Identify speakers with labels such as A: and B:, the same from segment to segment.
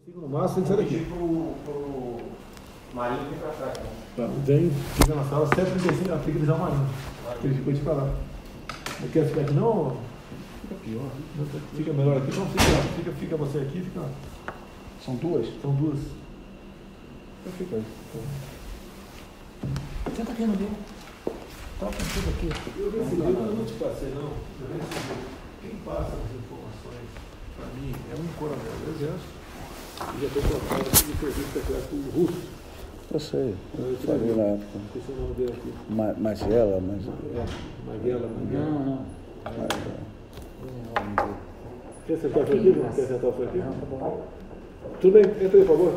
A: Fica no máximo, sai daqui.
B: Pro Marinho vem pra trás.
A: Tá, vem, fica na sala 7h35, fica eles ao Marinho. Ele ficou de pra lá. Não quer ficar aqui não? Fica pior. Fica melhor aqui. Não, fica você aqui, fica lá.
C: São duas?
A: São duas. Então fica aí.
C: Senta aqui no meio. Toca tudo aqui.
A: Eu recebi, eu não te passei não. Eu recebi. Quem passa as informações para mim é um coronel do Exército. E já foi colocado aqui de serviço secreto russo.
C: Eu sei, eu falei na época.
A: Esqueci o nome dele aqui.
C: Magela.
A: Maguela.
C: Não.
A: Quer sentar por aqui? Quer sentar por aqui? Tudo bem, entra aí, por favor.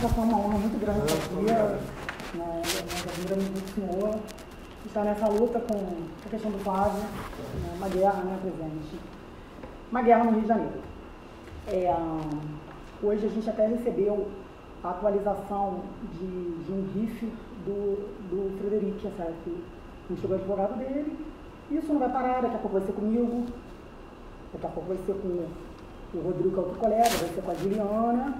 D: Foi uma honra muito grande estar aqui, nós admiramos muito o senhor, estar nessa luta com a questão do Flávio, uma guerra, né, presente. Uma guerra no Rio de Janeiro. Hoje a gente até recebeu a atualização de um RIF do Frederico, que não chegou o advogado dele. Isso não vai parar, daqui a pouco vai ser comigo, daqui a pouco vai ser com o Rodrigo, que é outro colega, vai ser com a Juliana.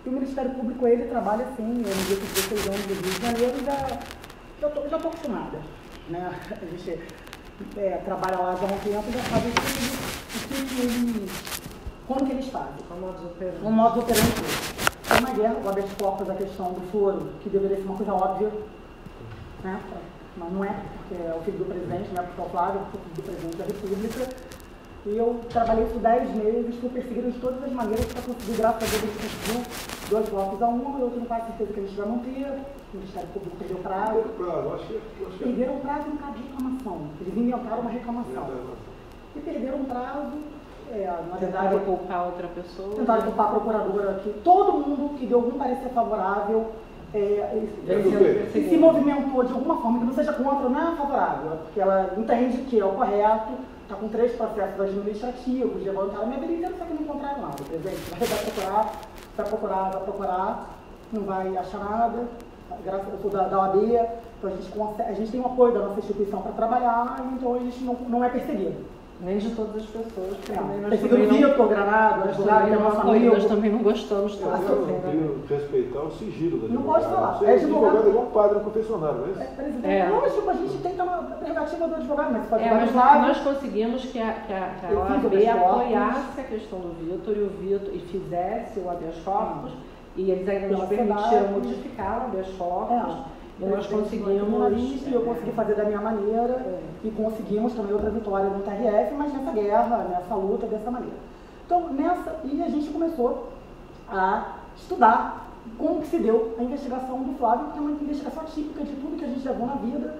D: E o Ministério Público, ele trabalha assim, eu no dia que 16 anos do Rio de Janeiro, já estou acostumada, né? A gente trabalha lá já há um tempo, já sabe como que eles fazem. O modo operante. Tem uma guerra, o habeas corpus, a questão do foro, que deveria ser uma coisa óbvia, né? Mas não é, porque é o filho do presidente, não é porque é o Flávio, é o filho do presidente da República. E eu trabalhei por 10 meses, fui perseguido de todas as maneiras para conseguir, graças a Deus, a gente conseguiu 2 votos a 1, eu tenho quase certeza que eles vão ter, o Ministério Público perdeu o prazo. Perderam o prazo em caso de reclamação. Eles inventaram uma reclamação. E perderam o prazo, na verdade...
E: Tentaram culpar outra pessoa.
D: Tentaram culpar a procuradora aqui. Todo mundo que deu algum parecer favorável se movimentou de alguma forma, que não seja contra, não é favorável, porque ela entende que é o correto. Está com 3 processos administrativos, levantaram minha habilidade, só que não encontraram nada. Presidente, vai procurar, não vai achar nada. Graças a Deus, da OAB, então a gente tem o apoio da nossa instituição para trabalhar, então a gente não é perseguido.
E: Nem de todas as pessoas.
D: Perseguido o Vitor, Granado,
E: nós também não gostamos todos.
A: Respeitar o sigilo da
D: não pode falar.
A: É advogado igual um padre no confessionário, não é isso?
D: Presidente, lógico, a gente tem que estar na prerrogativa do advogado, mas
E: nós conseguimos que a OAB apoiasse a questão do Vitor e fizesse o habeas corpus, e eles ainda nos permitiram modificar o habeas corpus. E nós conseguimos...
D: Eu consegui fazer da minha maneira e conseguimos também outra vitória no TRF, mas nessa guerra, nessa luta, dessa maneira. Então, e a gente começou a estudar como que se deu a investigação do Flávio, que é uma investigação típica de tudo que a gente levou na vida.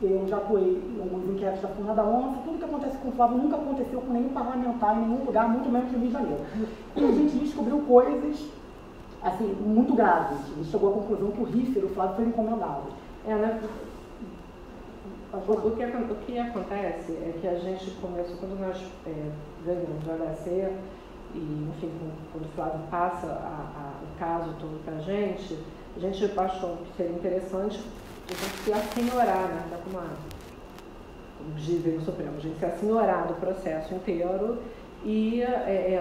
D: Eu já atuei em alguns inquéritos da Funda da Onça, tudo que acontece com o Flávio nunca aconteceu com nenhum parlamentar em nenhum lugar, muito menos no Rio de Janeiro. E a gente descobriu coisas assim, muito graves. A gente chegou à conclusão que o RIF do Flávio foi encomendado.
E: O que acontece é que a gente começou, quando nós ganhamos o HC, e enfim, quando o Flávio passa o caso todo para a gente achou que seria interessante a gente se assenhorar, né? Como dizem no Supremo, a gente se assenhorar do processo inteiro. E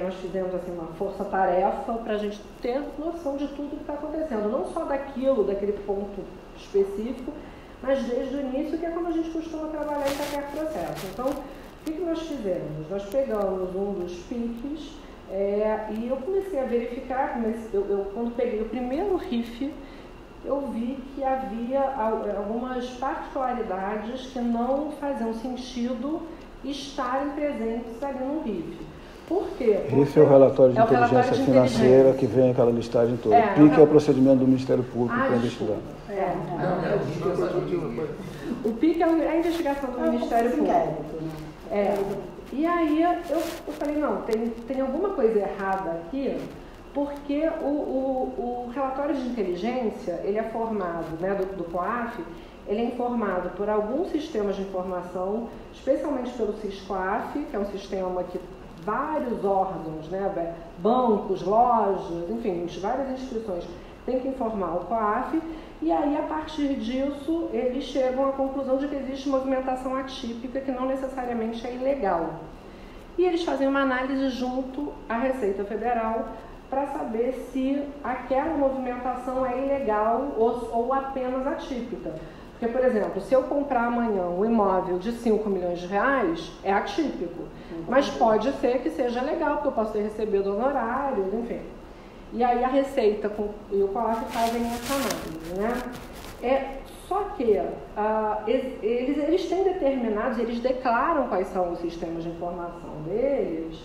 E: nós fizemos assim, uma força-tarefa para a gente ter noção de tudo que está acontecendo, não só daquele ponto específico, mas desde o início, que é como a gente costuma trabalhar em qualquer processo. Então, o que nós fizemos? Nós pegamos um dos PICs e eu comecei a verificar, quando peguei o primeiro RIF, eu vi que havia algumas particularidades que não faziam sentido estarem presentes ali no RIF. Por quê?
C: RIF é o relatório de inteligência financeira que vem aquela listagem toda. PIC é o procedimento do Ministério Público para investigar.
E: O PIC é a investigação do Ministério Público. E aí eu falei, não, tem alguma coisa errada aqui, porque o relatório de inteligência, ele é formado, né, do COAF, ele é informado por alguns sistemas de informação, especialmente pelo SISCOAF, que é um sistema que vários órgãos, né, bancos, lojas, enfim, várias instituições têm que informar o COAF, e aí, a partir disso, eles chegam à conclusão de que existe movimentação atípica que não necessariamente é ilegal. E eles fazem uma análise junto à Receita Federal para saber se aquela movimentação é ilegal ou apenas atípica. Porque, por exemplo, se eu comprar amanhã um imóvel de 5 milhões de reais, é atípico. Mas pode ser que seja legal, porque eu posso ter recebido honorários, enfim. E aí a Receita e o COAF fazem essa análise, né? Só que eles têm determinados, eles declaram quais são os sistemas de informação deles,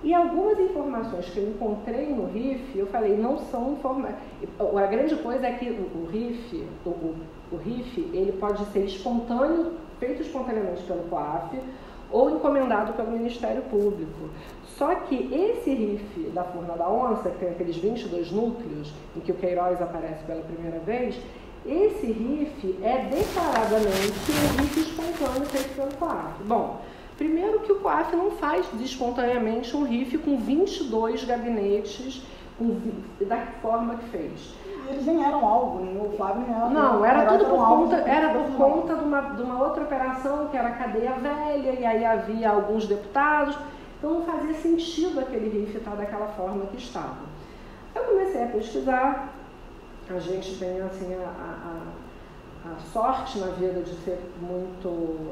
E: e algumas informações que eu encontrei no RIF, eu falei, não são informações. A grande coisa é que o RIF, ele pode ser espontâneo, feito espontaneamente pelo COAF, ou encomendado pelo Ministério Público. Só que esse RIF da Furna da Onça, que tem aqueles 22 núcleos, em que o Queiroz aparece pela primeira vez, esse RIF é declaradamente um RIF espontâneo feito pelo COAF. Bom, primeiro que o COAF não faz espontaneamente um RIF com 22 gabinetes da forma que fez.
D: Eles nem eram algo, nem o Flávio nem era.
E: Não, era tudo por conta de uma outra operação, que era a cadeia velha, e aí havia alguns deputados, então não fazia sentido aquele RIF estar daquela forma que estava. Eu comecei a pesquisar, a gente tem assim a sorte na vida de ser muito,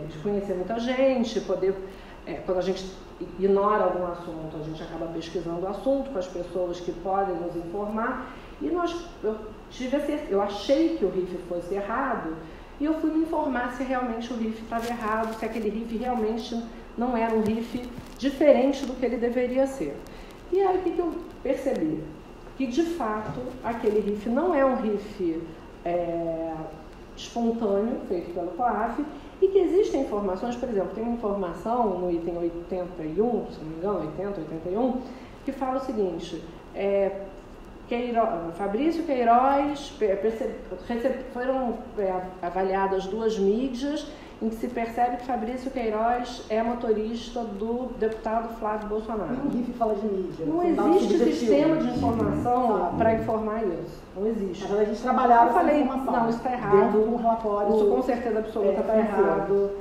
E: de conhecer muita gente, poder, quando a gente ignora algum assunto, a gente acaba pesquisando o assunto com as pessoas que podem nos informar. E eu achei que o RIF fosse errado, e eu fui me informar se realmente o RIF estava errado, se aquele RIF realmente não era um RIF diferente do que ele deveria ser. E aí o que eu percebi? Que de fato aquele RIF não é um RIF espontâneo, feito pelo COAF, e que existem informações, por exemplo, tem uma informação no item 81, se não me engano, 80, 81, que fala o seguinte, Fabrício Queiroz, foram avaliadas 2 mídias em que se percebe que Fabrício Queiroz é motorista do deputado Flávio Bolsonaro.
D: Não RIF fala de mídia.
E: Não existe sistema de informação para informar isso. Não existe.
D: Mas a gente trabalhava
E: eu falei,
D: essa informação.
E: não, isso está errado.
D: Dentro de um relatório.
E: Isso com certeza absoluta está errado.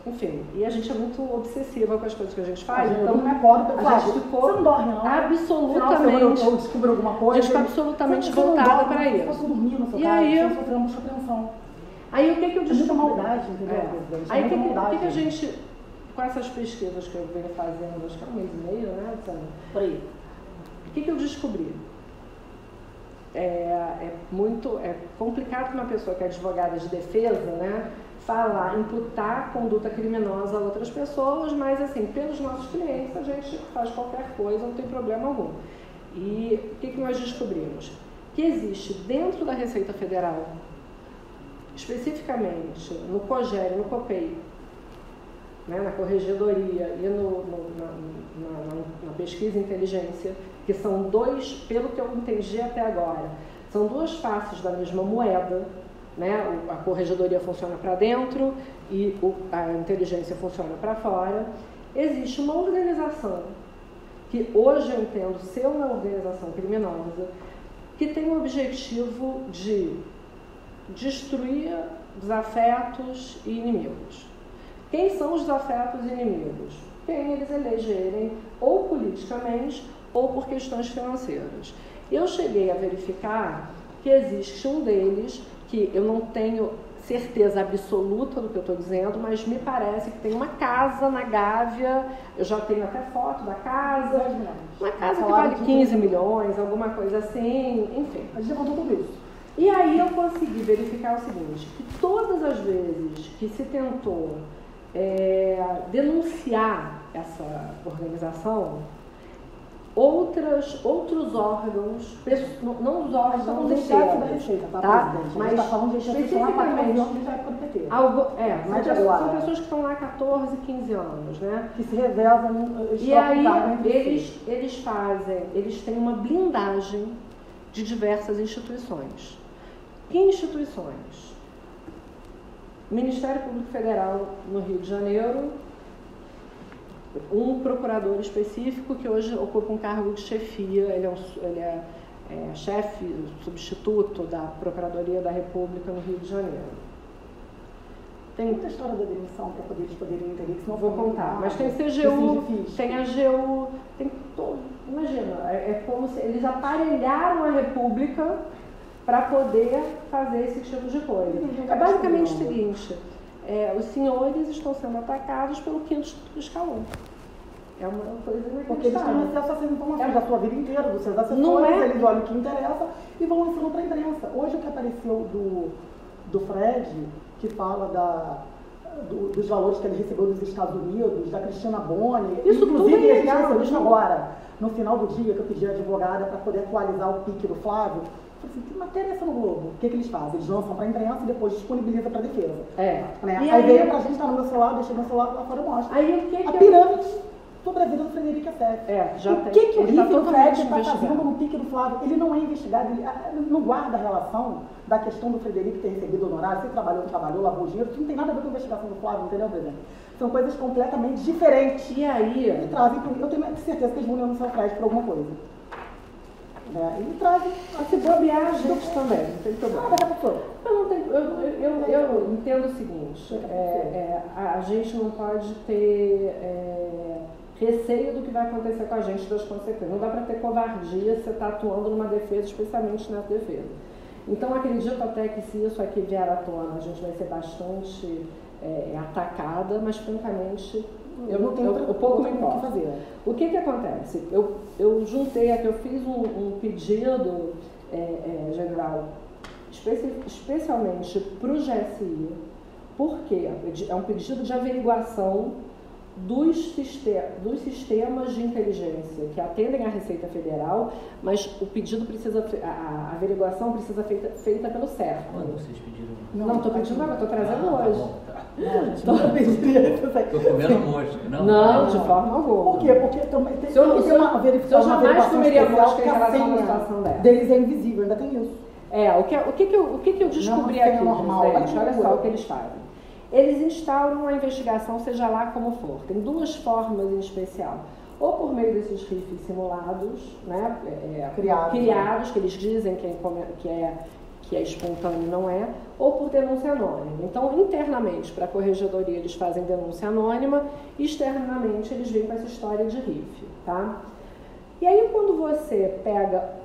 E: Enfim, e a gente é muito obsessiva com as coisas que a gente faz.
D: Então não é pobre,
E: a gente ficou
D: você não dorme, não?
E: Absolutamente.
D: Eu descubro alguma coisa.
E: A gente ficou absolutamente voltada para isso.
D: Eu posso dormir no seu
E: e
D: casa,
E: aí,
D: eu sofrer uma apreensão.
E: Aí o que eu descobri?
D: É muita maldade, entendeu?
E: Aí o que a gente, com essas pesquisas que eu venho fazendo, acho que é 1 mês e meio, né, Sandra?
D: Por aí.
E: O que eu descobri? É complicado para uma pessoa que é advogada de defesa, né, falar, imputar conduta criminosa a outras pessoas, mas assim, pelos nossos clientes a gente faz qualquer coisa, não tem problema algum. E o que nós descobrimos? Que existe dentro da Receita Federal, especificamente no COGER e no COPEI, né, na Corregedoria e na Pesquisa e Inteligência, que são pelo que eu entendi até agora, são 2 faces da mesma moeda, né? A Corregedoria funciona para dentro e a inteligência funciona para fora. Existe uma organização, que hoje eu entendo ser uma organização criminosa, que tem o objetivo de destruir desafetos e inimigos. Quem são os desafetos e inimigos? Quem eles elegerem ou politicamente ou por questões financeiras. Eu cheguei a verificar que existe um deles, que eu não tenho certeza absoluta do que eu estou dizendo, mas me parece que tem uma casa na Gávea, eu já tenho até foto da casa, uma casa que vale 15 milhões, alguma coisa assim, enfim.
D: A gente levantou tudo isso.
E: E aí eu consegui verificar o seguinte, que todas as vezes que se tentou denunciar essa organização, outros órgãos, não os órgãos
D: do chefe da Receita, tá? Mas está falando de
E: especificamente
D: são
E: pessoas que estão lá há 14, 15 anos, né?
D: Que se revezam.
E: E aí eles têm uma blindagem de diversas instituições. Que instituições? Ministério Público Federal no Rio de Janeiro, um procurador específico que hoje ocupa um cargo de chefia, ele é chefe, substituto da Procuradoria da República no Rio de Janeiro.
D: Tem muita história da demissão para eles poderem entender que não
E: vou contar, mas tem CGU, tem AGU, tem todo. Imagina, é como se eles aparelharam a República para poder fazer esse tipo de coisa. É basicamente o seguinte, os senhores estão sendo atacados pelo quinto escalão. É uma coisa inacreditável.
D: Porque eles têm acesso a essas informações da sua vida inteira, dos seus assessores, eles olham o que interessa e vão lançando para a imprensa. Hoje o que apareceu do Fred, que fala dos valores que ele recebeu dos Estados Unidos, da Cristina Boni,
E: isso
D: inclusive
E: tudo é
D: a gente recebeu isso agora, no final do dia que eu pedi a advogada para poder atualizar o pique do Flávio. Eu falei assim, que matéria é essa no Globo? O que eles fazem? Eles lançam para a imprensa e depois disponibilizam para a defesa.
E: Né?
D: Aí veio para a gente, está no meu celular, deixei meu celular lá fora e mostro. A pirâmide sobre a vida do Frederico Assef.
E: O
D: que o Riff do Fred está fazendo no pique do Flávio? Ele não é investigado, ele não guarda a relação da questão do Frederico ter recebido honorário, se trabalhou, não trabalhou, lavou dinheiro, isso não tem nada a ver com a investigação do Flávio, entendeu, presidente? São coisas completamente diferentes.
E: E aí?
D: Ele trazem, eu tenho certeza que eles vão denunciar o Fred por alguma coisa. Ele traz
E: se bobear a gente também, não tem problema. Eu entendo o seguinte, a gente não pode ter receio do que vai acontecer com a gente, das consequências. Não dá para ter covardia se você está atuando numa defesa, especialmente nessa defesa. Então, acredito até que se isso aqui vier à tona, a gente vai ser bastante atacada, mas francamente eu não tenho pouco me importa. O que acontece? Eu juntei aqui, eu fiz um pedido, general, especialmente para o GSI, porque é um pedido de averiguação dos sistemas de inteligência que atendem à Receita Federal, mas o pedido a averiguação precisa ser feita pelo CERF.
F: Quando vocês pediram?
E: Não estou pedindo nada, estou trazendo hoje.
F: Estou comendo mosca.
E: Não, de forma alguma.
D: Por quê? Porque também tem uma verificação.
E: Eu jamais comeria mosca em relação a uma situação dessa.
D: Deles é invisível, ainda tem isso.
E: O que eu descobri aqui, gente? Olha só o que eles fazem. Eles instauram a investigação, seja lá como for. Tem duas formas em especial. Ou por meio desses rifles simulados, né, criados, que eles dizem que é espontâneo e não é, ou por denúncia anônima. Então, internamente, para a corregedoria, eles fazem denúncia anônima, externamente, eles vêm com essa história de rifle, tá? E aí, quando você pega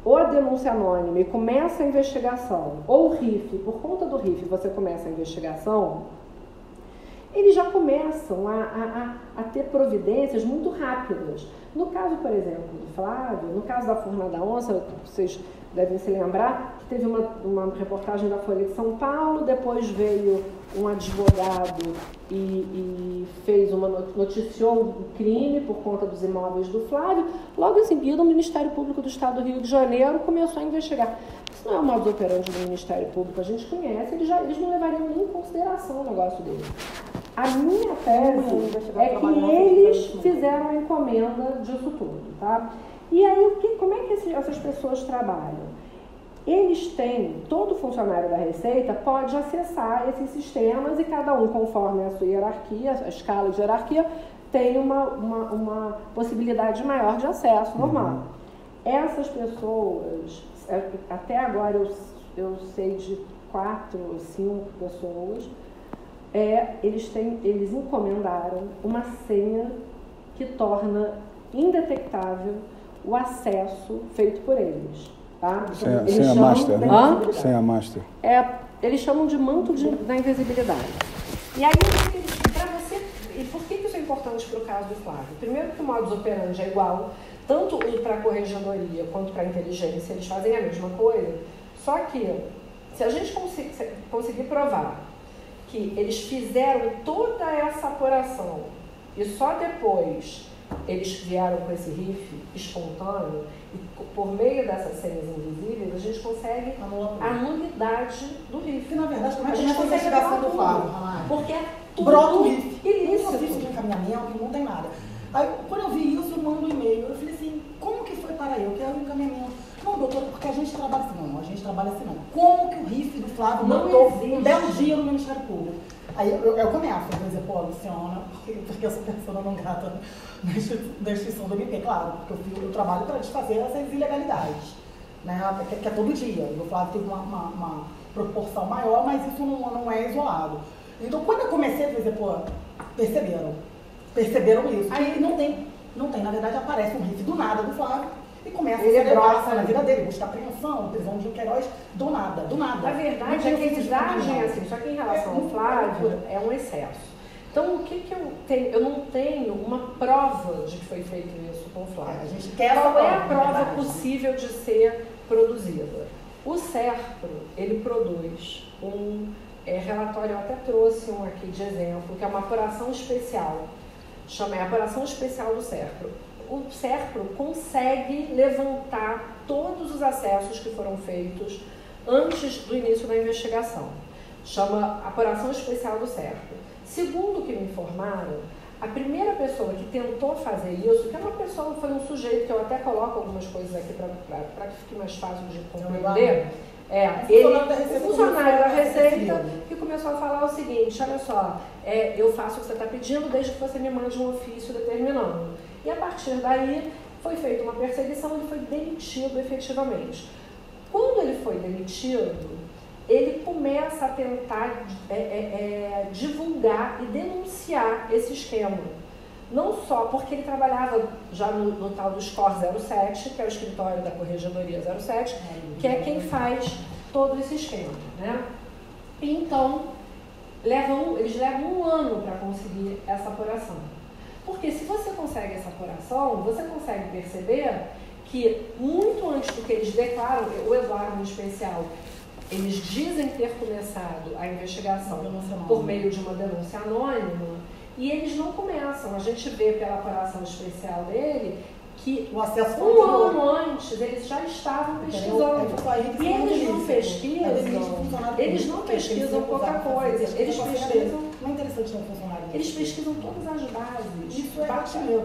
E: ou a denúncia anônima e começa a investigação, ou o RIF, por conta do RIF você começa a investigação, eles já começam a ter providências muito rápidas. No caso, por exemplo, do Flávio, no caso da Furna da Onça, vocês devem se lembrar que teve uma reportagem da Folha de São Paulo, depois veio um advogado e noticiou um crime por conta dos imóveis do Flávio. Logo em seguida, o Ministério Público do Estado do Rio de Janeiro começou a investigar. Isso não é o modus operandi do Ministério Público, a gente conhece, eles não levariam nem em consideração o negócio deles. A minha tese é que eles fizeram a encomenda disso tudo, tá? E aí, como é que essas pessoas trabalham? Eles têm, todo funcionário da Receita pode acessar esses sistemas e cada um, conforme a sua hierarquia, a escala de hierarquia, tem uma possibilidade maior de acesso normal. Essas pessoas, até agora eu sei de 4 ou 5 pessoas, eles encomendaram uma senha que torna indetectável o acesso feito por eles. Tá?
C: Senha master, né? Senha master.
E: Eles chamam de manto da invisibilidade. E aí, para você, e por que isso é importante para o caso do Flávio? Primeiro que o modus operandi é igual, tanto para a corregedoria quanto para a inteligência, eles fazem a mesma coisa, só que se a gente conseguir provar que eles fizeram toda essa apuração e só depois eles vieram com esse RIF espontâneo e por meio dessas senhas invisíveis a gente consegue a nulidade do RIF.
D: Que na verdade como é que a gente consegue investigação do Flávio?
E: Porque é tudo
D: brota o RIF.
E: ilícito.
D: Não fiz de encaminhamento, não tem nada. Aí quando eu vi isso, eu mando um e-mail. Eu falei assim, como que foi para eu? Eu quero um encaminhamento. Não não, doutora, porque a gente trabalha assim. Não, a gente trabalha assim não. Como que o RIF do Flávio matou um belo dia no Ministério Público? Aí eu começo a dizer, pô, Luciana, porque eu sou pessoa não grata da instituição do MP, claro, porque eu trabalho para desfazer essas ilegalidades, né, que é todo dia. E o Flávio teve uma proporção maior, mas isso não é isolado. Então, quando eu comecei a dizer, pô, perceberam isso. Aí não tem, na verdade, aparece um RIF do nada do Flávio e começa a celebrar na vida dele, buscar apreensão, prisão de Queiroz, do nada.
E: Na verdade, é que eles agem assim, só que em relação ao Flávio, é um excesso. Então, o que eu tenho? Eu não tenho uma prova de que foi feito isso com o Flávio.
D: A gente quer
E: Qual é a prova possível de ser produzida? O SERPRO, ele produz um relatório, eu até trouxe um aqui de exemplo, que é uma apuração especial, chama Apuração Especial do SERPRO. O SERPRO consegue levantar todos os acessos que foram feitos antes do início da investigação. Chama Apuração Especial do SERPRO. Segundo o que me informaram, a primeira pessoa que tentou fazer isso, que é uma pessoa, foi um sujeito, que eu até coloco algumas coisas aqui para que fique mais fácil de compreender, o funcionário da Receita, que começou a falar o seguinte, olha só, eu faço o que você está pedindo desde que você me mande um ofício determinando. E a partir daí foi feita uma perseguição, ele foi demitido efetivamente. Quando ele foi demitido, ele começa a tentar divulgar e denunciar esse esquema. Não só porque ele trabalhava já no tal do SCOR 07, que é o escritório da Corregedoria 07, que é quem faz todo esse esquema, né? Então, eles levam um ano para conseguir essa apuração. Porque se você consegue essa apuração, você consegue perceber que muito antes do que eles declaram, o Eduardo em especial, eles dizem ter começado a investigação por meio de uma denúncia anônima, e eles não começam. A gente vê pela apuração especial dele que um ano antes eles já estavam pesquisando. E eles não pesquisam pouca coisa. Eles pesquisam.
D: Não é interessante ter um funcionário.
E: Eles pesquisam todas as bases.
D: Isso é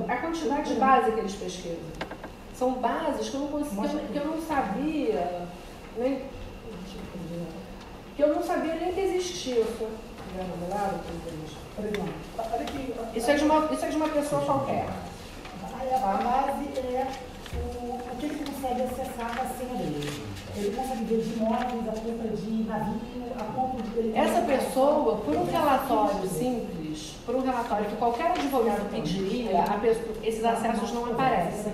D: a
E: quantidade de base que eles pesquisam. São bases que eu não conseguia, que eu não sabia, nem que eu não sabia nem que existia. Isso é de uma pessoa qualquer.
D: A base é o que ele consegue acessar a senha dele. Ele consegue ver de imóveis, a compra de navio, a compra de... Ele
E: essa pessoa, por um relatório simples, por um relatório que qualquer advogado pediria, esses acessos não aparecem.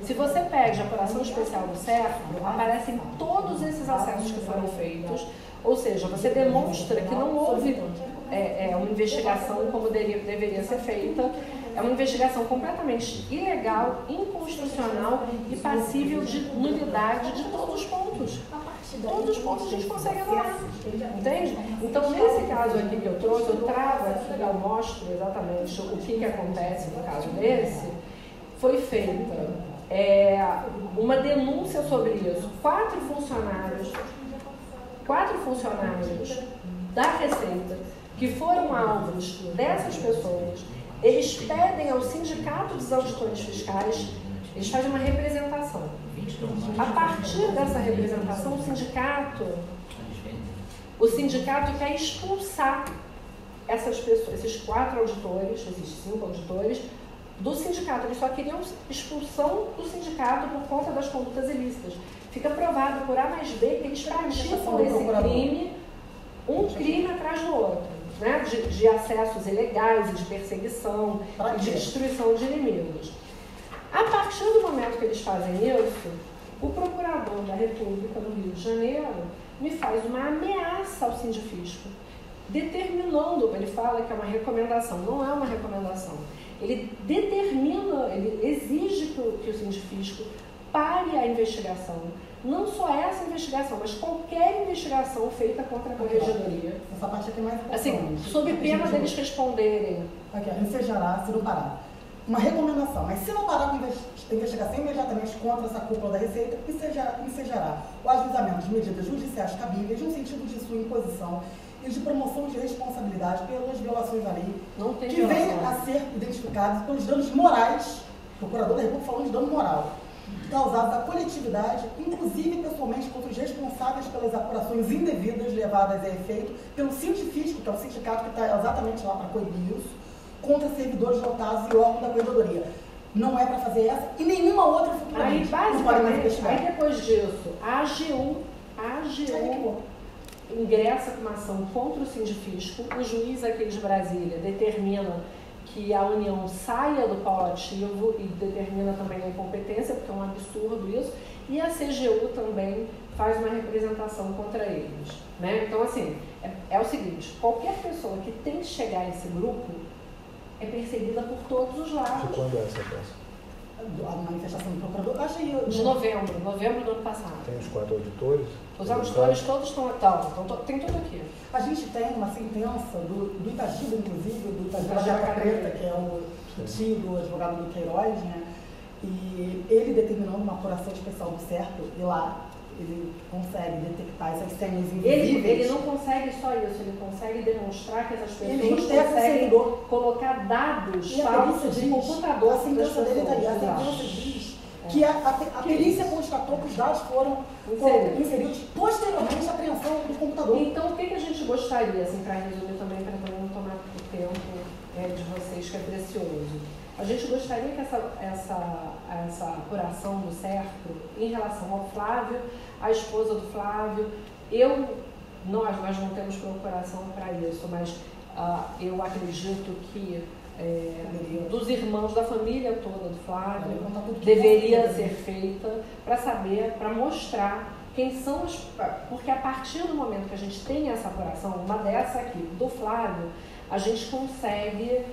E: Se você pede a apuração especial do SERPRO, aparecem todos esses acessos que foram feitos, ou seja, você demonstra que não houve uma investigação como deveria ser feita. É uma investigação completamente ilegal, inconstitucional e passível de nulidade de todos os pontos. Todos os pontos a gente consegue anular. Entende? Então, nesse caso aqui que eu trouxe, eu trago aqui, eu mostro exatamente o que acontece no caso desse. Foi feita uma denúncia sobre isso. 4 funcionários da Receita que foram alvos dessas pessoas. Eles pedem ao Sindicato dos Auditores Fiscais, eles fazem uma representação. A partir dessa representação, o sindicato quer expulsar essas pessoas, esses 4 auditores, esses 5 auditores, do sindicato. Eles só queriam expulsão do sindicato por conta das condutas ilícitas. Fica provado por A mais B que eles praticam esse crime, um crime atrás do outro. Né, de acessos ilegais, de perseguição e de destruição de inimigos. A partir do momento que eles fazem isso, o procurador da República no Rio de Janeiro me faz uma ameaça ao Sindifisco, determinando, ele fala que é uma recomendação, não é uma recomendação, ele determina, ele exige que o Sindifisco pare a investigação. Não só essa investigação, mas qualquer investigação feita contra a Corregedoria.
D: Essa parte aqui é mais importante.
E: Assim, sob pena deles responderem.
D: Aqui, ensejará, se não parar. Uma recomendação, mas se não parar com a investigação imediatamente contra essa cúpula da Receita, ensejará o ajuizamento de medidas judiciais cabíveis no sentido de sua imposição e de promoção de responsabilidade pelas violações da lei, que venham a ser identificados pelos danos morais, o procurador da República falou de dano moral, causados à coletividade, inclusive pessoalmente contra os responsáveis pelas apurações indevidas levadas a efeito pelo Sindifisco, que é o sindicato que está exatamente lá para coibir isso, contra servidores lotados e órgãos da corredoria. Não é para fazer essa e nenhuma outra futuramente.
E: Aí, basicamente, aí depois disso, a AGU ingressa com uma ação contra o Sindifisco, o juiz aqui de Brasília determina que a União saia do polo ativo e determina também a incompetência, porque é um absurdo isso, e a CGU também faz uma representação contra eles. Né? Então, assim, é o seguinte, qualquer pessoa que tem que chegar a esse grupo é perseguida por todos os lados.
A: De quando é essa peça?
D: A manifestação do procurador, acho que
E: de novembro do ano passado.
A: Tem os 4 auditores?
E: Os auditores todos estão, tem tudo aqui.
D: A gente tem uma sentença do Itagiba, inclusive, do Itagiba da Jaca Preta, que é o tio do advogado do Queiroz, né? E ele determinou uma apuração especial do certo, e lá ele consegue detectar essas senhas invisíveis.
E: Ele não consegue só isso, ele consegue demonstrar que essas pessoas conseguem colocar dados falsos em computador.
D: A sentença dele está aí, a sentença diz que a perícia constatou que os dados foram inseridos posteriormente à apreensão do computador.
E: Então, o que a gente gostaria, assim, para resumir também, para também não tomar o tempo de vocês, que é precioso. A gente gostaria que essa apuração do cerco em relação ao Flávio, a esposa do Flávio, nós não temos procuração para isso, mas eu acredito que dos irmãos da família toda do Flávio deveria ser feita para saber, para mostrar quem são os... Porque a partir do momento que a gente tem essa apuração, uma dessa aqui, do Flávio, a gente consegue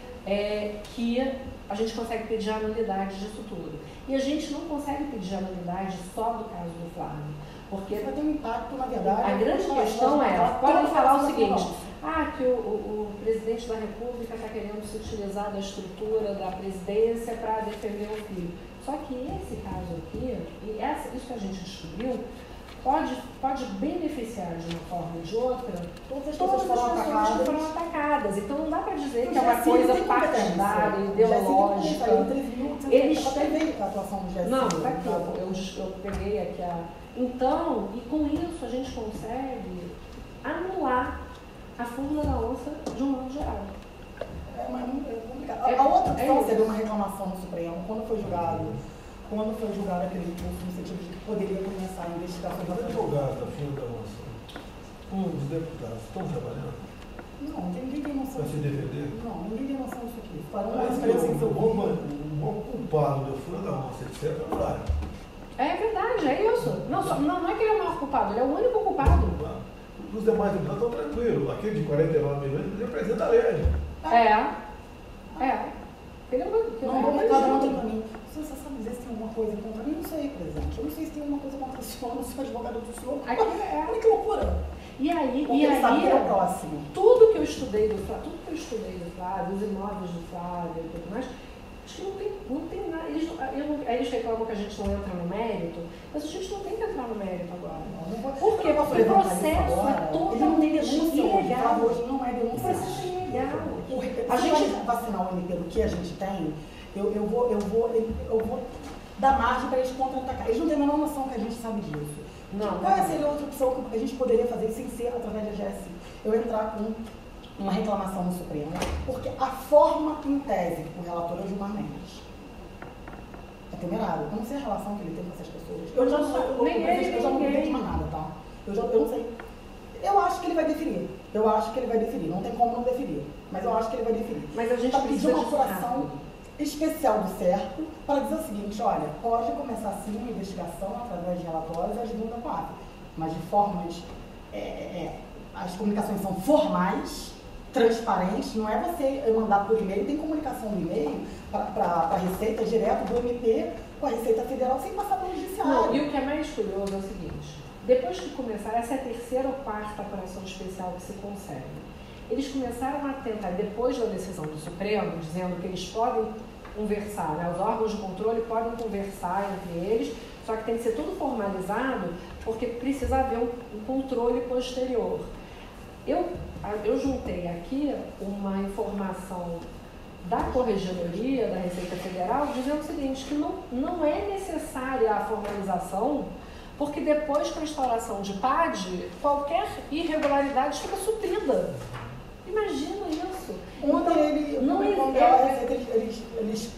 E: a gente consegue pedir a anulidade disso tudo. E a gente não consegue pedir a anulidade só do caso do Flávio, porque
D: vai ter um impacto, na verdade.
E: A grande questão podem falar o seguinte, que o presidente da República está querendo se utilizar da estrutura da presidência para defender o filho. Só que esse caso aqui, isso que a gente descobriu, pode beneficiar de uma forma ou de outra todas as pessoas que foram atacadas. Então não dá para dizer que é uma coisa partidária, ideológica. Eles têm
D: a atuação do GSI.
E: Não, está aqui, eu peguei aqui Então, e com isso a gente consegue anular a fórmula da onça de um modo geral.
D: É complicado. A outra opção seria uma reclamação no Supremo, quando foi julgado aquele recurso, no sentido de que poderia começar a investigação.
A: Os advogados da fórmula da onça, os deputados, estão trabalhando?
D: Não, ninguém tem noção.
A: Para se defender?
D: Não, ninguém tem noção disso aqui.
A: O bom culpado da fórmula da onça, etc., é o Flávio.
E: É verdade, é isso. Não é que ele é o maior culpado, ele é o único culpado.
A: Os demais deputados estão tranquilos. Aquele de 49 milhões ele representa a lei.
E: Ele
D: não tem para mim. Você sabe dizer se tem alguma coisa contra mim? Não sei, presidente. Eu não sei se tem alguma coisa contra o senhor, não sou advogado do senhor. Olha que loucura.
E: E aí tudo que eu estudei do Flávio, os imóveis do Flávio e tudo mais, acho que não tem nada. Eles reclamam que a gente não entra no mérito, mas a gente não tem que entrar no mérito agora. Por quê? Porque o processo é totalmente ilegal.
D: Não é denúncia.
E: O processo é ilegal.
D: A gente vacinar o MP do que a gente tem, eu vou dar margem para eles contra-atacar. Eles não têm a menor noção que a gente sabe disso. Qual seria outra opção que a gente poderia fazer sem ser através da GSI? Eu entrar com uma reclamação no Supremo, porque a forma em tese, o relator é o Gilmar Mendes. É temerário. Eu não sei a relação que ele tem com essas pessoas. Eu já não entendo mais nada, tá? Eu não sei. Eu acho que ele vai definir. Não tem como não definir. Mas eu acho que ele vai definir.
E: Mas a gente precisa
D: pedir uma apuração especial do certo para dizer o seguinte, olha, pode começar sim uma investigação através de relatórios às 24, mas de formas, as comunicações são formais, transparentes, não é você mandar por e-mail, tem comunicação no e-mail para a Receita direto do MP com a Receita Federal sem passar pelo Judiciário.
E: Não, e o que é mais curioso é o seguinte, depois que começaram, essa é a terceira ou quarta apuração especial que se consegue. Eles começaram a tentar, depois da decisão do Supremo, dizendo que eles podem conversar, né? Os órgãos de controle podem conversar entre eles, só que tem que ser tudo formalizado, porque precisa haver um controle posterior. Eu juntei aqui uma informação da Corregedoria da Receita Federal dizendo o seguinte, que não é necessária a formalização, porque depois com a instauração de PAD, qualquer irregularidade fica suprida. Imagina isso.
D: Ontem eles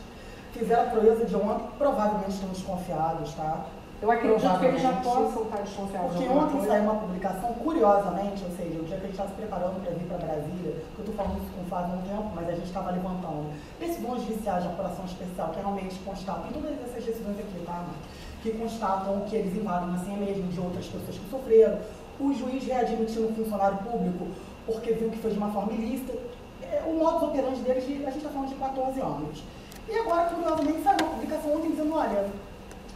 D: fizeram a proeza de ontem, provavelmente estão desconfiados, tá?
E: Eu acredito que eles já possam estar desconfiados.
D: Porque ontem saiu uma publicação, curiosamente, ou seja, o dia que a gente estava se preparando para vir para Brasília, que eu estou falando isso com o Flávio há um tempo, mas a gente estava levantando esses bons judiciais de apuração especial, que realmente constatam, em todas essas decisões aqui, tá? Que constatam que eles invadem a senha mesmo de outras pessoas que sofreram, o juiz readmitindo um funcionário público porque viu que foi de uma forma ilícita, o modus operandi deles, a gente está falando de 14 anos. E agora, curiosamente, saiu uma publicação ontem dizendo, olha,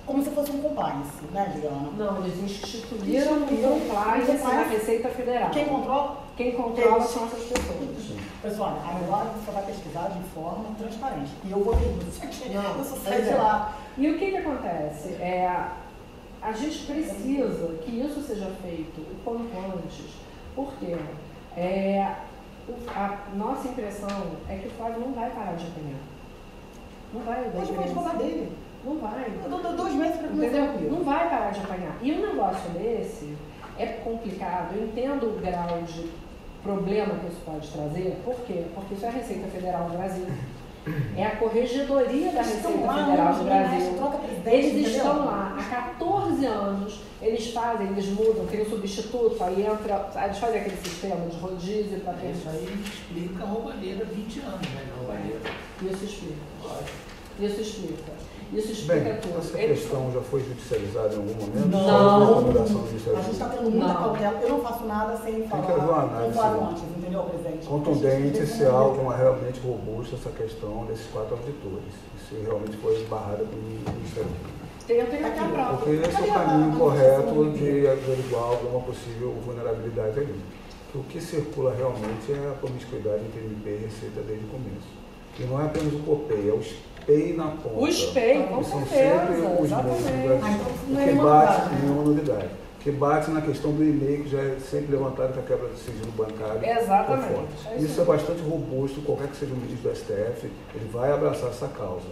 D: como se fosse um compliance, né, Juliana?
E: Não, eles instituíram um compliance na Receita Federal.
D: Quem controla?
E: Quem controla são essas pessoas.
D: Pessoal, agora você vai pesquisar de forma transparente. E eu vou ver isso. Eu só saio de lá.
E: E o que acontece? A gente precisa que isso seja feito o quanto antes. Por quê? A nossa impressão é que o Flávio não vai parar de apanhar. Não vai.
D: Hoje vai escovar dele.
E: Não vai.
D: Eu dou 2 meses para começar.
E: Não vai parar de apanhar. E um negócio desse é complicado. Eu entendo o grau de problema que isso pode trazer. Por quê? Porque isso é a Receita Federal do Brasil. É a Corregedoria da Receita Federal do Brasil. Eles estão lá há 14 anos, eles mudam, tem um substituto, aí eles fazem aquele sistema de rodízio para ter.
F: Isso aí explica a roubalheira 20 anos, né? Roubalheira.
E: Isso explica. Isso explica
C: Bem,
E: tudo.
C: Essa questão já foi judicializada em algum momento?
D: Não. A gente está tendo muita cautela. Eu não faço nada sem falar.
C: Tem que haver uma análise
D: antes, entendeu, presidente?
C: contundente se há alguma realmente robusta essa questão desses 4 auditores. Se realmente foi barrada pelo Ministério Público. Porque esse é o caminho correto de averiguar alguma possível vulnerabilidade ali. O que circula realmente é a promiscuidade entre MP e Receita desde o começo. E não é apenas o COPEI, é o SPEI na ponta.
E: O SPEI, com
C: são
E: certeza,
C: sempre os
E: exatamente.
C: o que bate em nenhuma novidade. Que bate na questão do e-mail, que já é sempre levantado com a quebra de sigilo bancário.
E: Exatamente.
C: Isso é bastante robusto, qualquer que seja o ministro do STF, ele vai abraçar essa causa.